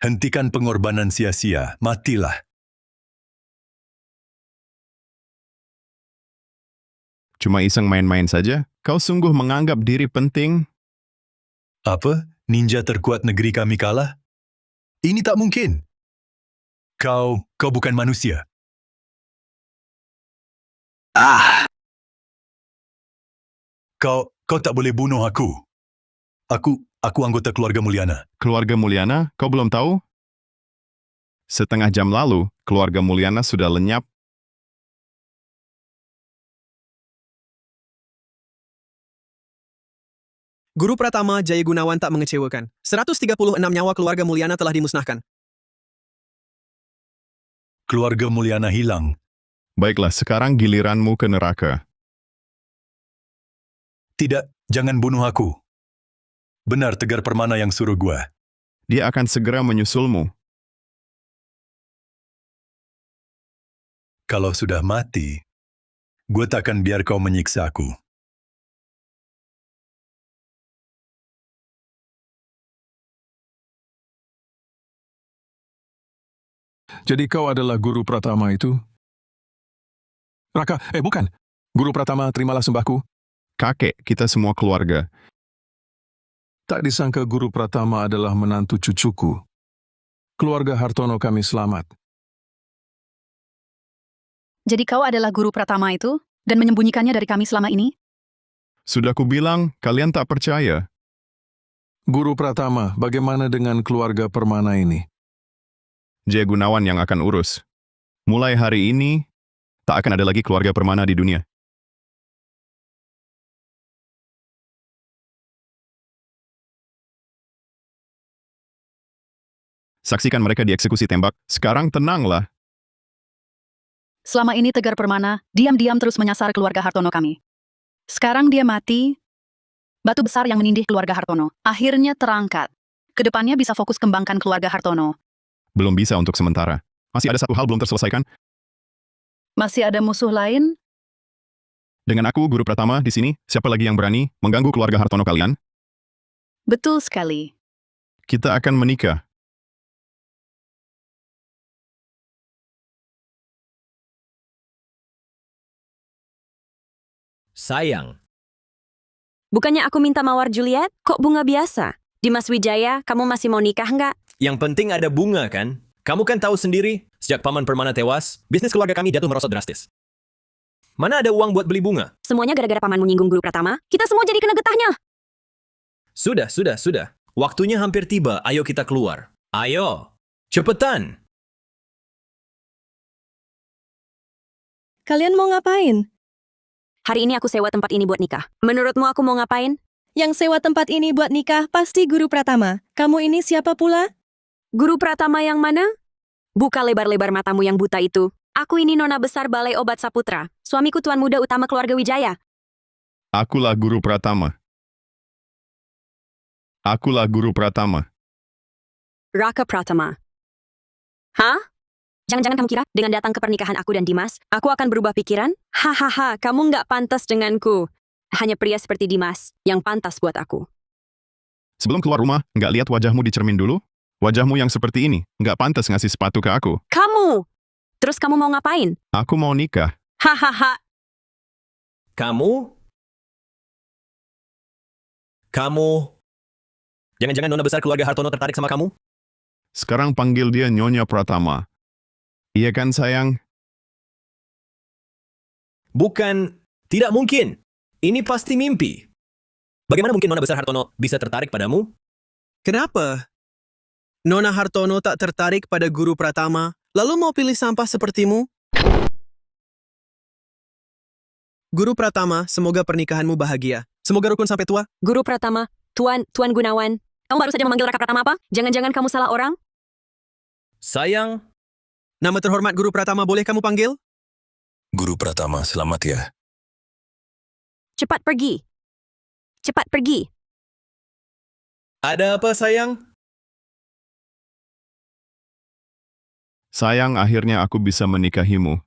Hentikan pengorbanan sia-sia. Matilah. Cuma iseng main-main saja? Kau sungguh menganggap diri penting? Apa? Ninja terkuat negeri kami kalah? Ini tak mungkin. Kau bukan manusia. Kau tak boleh bunuh aku. Aku anggota keluarga Mulyana. Keluarga Mulyana, kau belum tahu? Setengah jam lalu, keluarga Mulyana sudah lenyap. Guru Pratama Jaya Gunawan tak mengecewakan. 136 nyawa keluarga Mulyana telah dimusnahkan. Keluarga Mulyana hilang. Baiklah, sekarang giliranmu ke neraka. Tidak, jangan bunuh aku. Benar Tegar Permana yang suruh gua. Dia akan segera menyusulmu. Kalau sudah mati, gua takkan biar kau menyiksa aku. Jadi kau adalah guru Pratama itu? Raka, bukan. Guru Pratama, terimalah sembahku. Kakek, kita semua keluarga. Tak disangka Guru Pratama adalah menantu cucuku. Keluarga Hartono kami selamat. Jadi kau adalah guru Pratama itu dan menyembunyikannya dari kami selama ini? Sudah kubilang, kalian tak percaya. Guru Pratama, bagaimana dengan keluarga Permana ini? Jaya Gunawan yang akan urus. Mulai hari ini, tak akan ada lagi keluarga Permana di dunia. Saksikan mereka dieksekusi tembak. Sekarang tenanglah. Selama ini Tegar Permana diam-diam terus menyasar keluarga Hartono kami. Sekarang dia mati, batu besar yang menindih keluarga Hartono akhirnya terangkat. Kedepannya bisa fokus kembangkan keluarga Hartono. Belum bisa untuk sementara. Masih ada satu hal belum terselesaikan. Masih ada musuh lain? Dengan aku, Guru Pratama, di sini, siapa lagi yang berani mengganggu keluarga Hartono kalian? Betul sekali. Kita akan menikah. Sayang, Bukannya aku minta mawar Juliet, kok bunga biasa? Dimas Wijaya, kamu masih mau nikah nggak? yang penting ada bunga kan? Kamu kan tahu sendiri, sejak Paman Permana tewas, bisnis keluarga kami jatuh merosot drastis. Mana ada uang buat beli bunga? Semuanya gara-gara paman menyinggung Guru Pratama, kita semua jadi kena getahnya. Sudah. Waktunya hampir tiba, ayo kita keluar. Ayo, cepetan. Kalian mau ngapain? Hari ini aku sewa tempat ini buat nikah. Menurutmu aku mau ngapain? Yang sewa tempat ini buat nikah pasti Guru Pratama. Kamu ini siapa pula? Guru Pratama yang mana? Buka lebar-lebar matamu yang buta itu. Aku ini Nona Besar Balai Obat Saputra. Suamiku Tuan Muda Utama Keluarga Wijaya. Akulah Guru Pratama. Akulah Guru Pratama. Raka Pratama. Hah? Jangan-jangan kamu kira dengan datang ke pernikahan aku dan Dimas, aku akan berubah pikiran? Hahaha, kamu nggak pantas denganku. Hanya pria seperti Dimas yang pantas buat aku. Sebelum keluar rumah, nggak lihat wajahmu di cermin dulu? Wajahmu yang seperti ini, nggak pantas ngasih sepatu ke aku. Kamu! Terus kamu mau ngapain? Aku mau nikah. Hahaha. Kamu? Jangan-jangan Nona Besar Keluarga Hartono tertarik sama kamu? Sekarang panggil dia Nyonya Pratama. Iya kan, sayang? Bukan, tidak mungkin. Ini pasti mimpi. Bagaimana mungkin Nona Besar Hartono bisa tertarik padamu? Kenapa? Nona Hartono tak tertarik pada Guru Pratama, lalu mau pilih sampah sepertimu? Guru Pratama, semoga pernikahanmu bahagia. Semoga rukun sampai tua. Guru Pratama, Tuan Gunawan. Kamu baru saja memanggil Raka Pratama apa? Jangan-jangan kamu salah orang? Sayang, Nama terhormat Guru Pratama boleh kamu panggil? Guru Pratama, selamat ya. Cepat pergi. Cepat pergi. ada apa sayang? Sayang, akhirnya aku bisa menikahimu.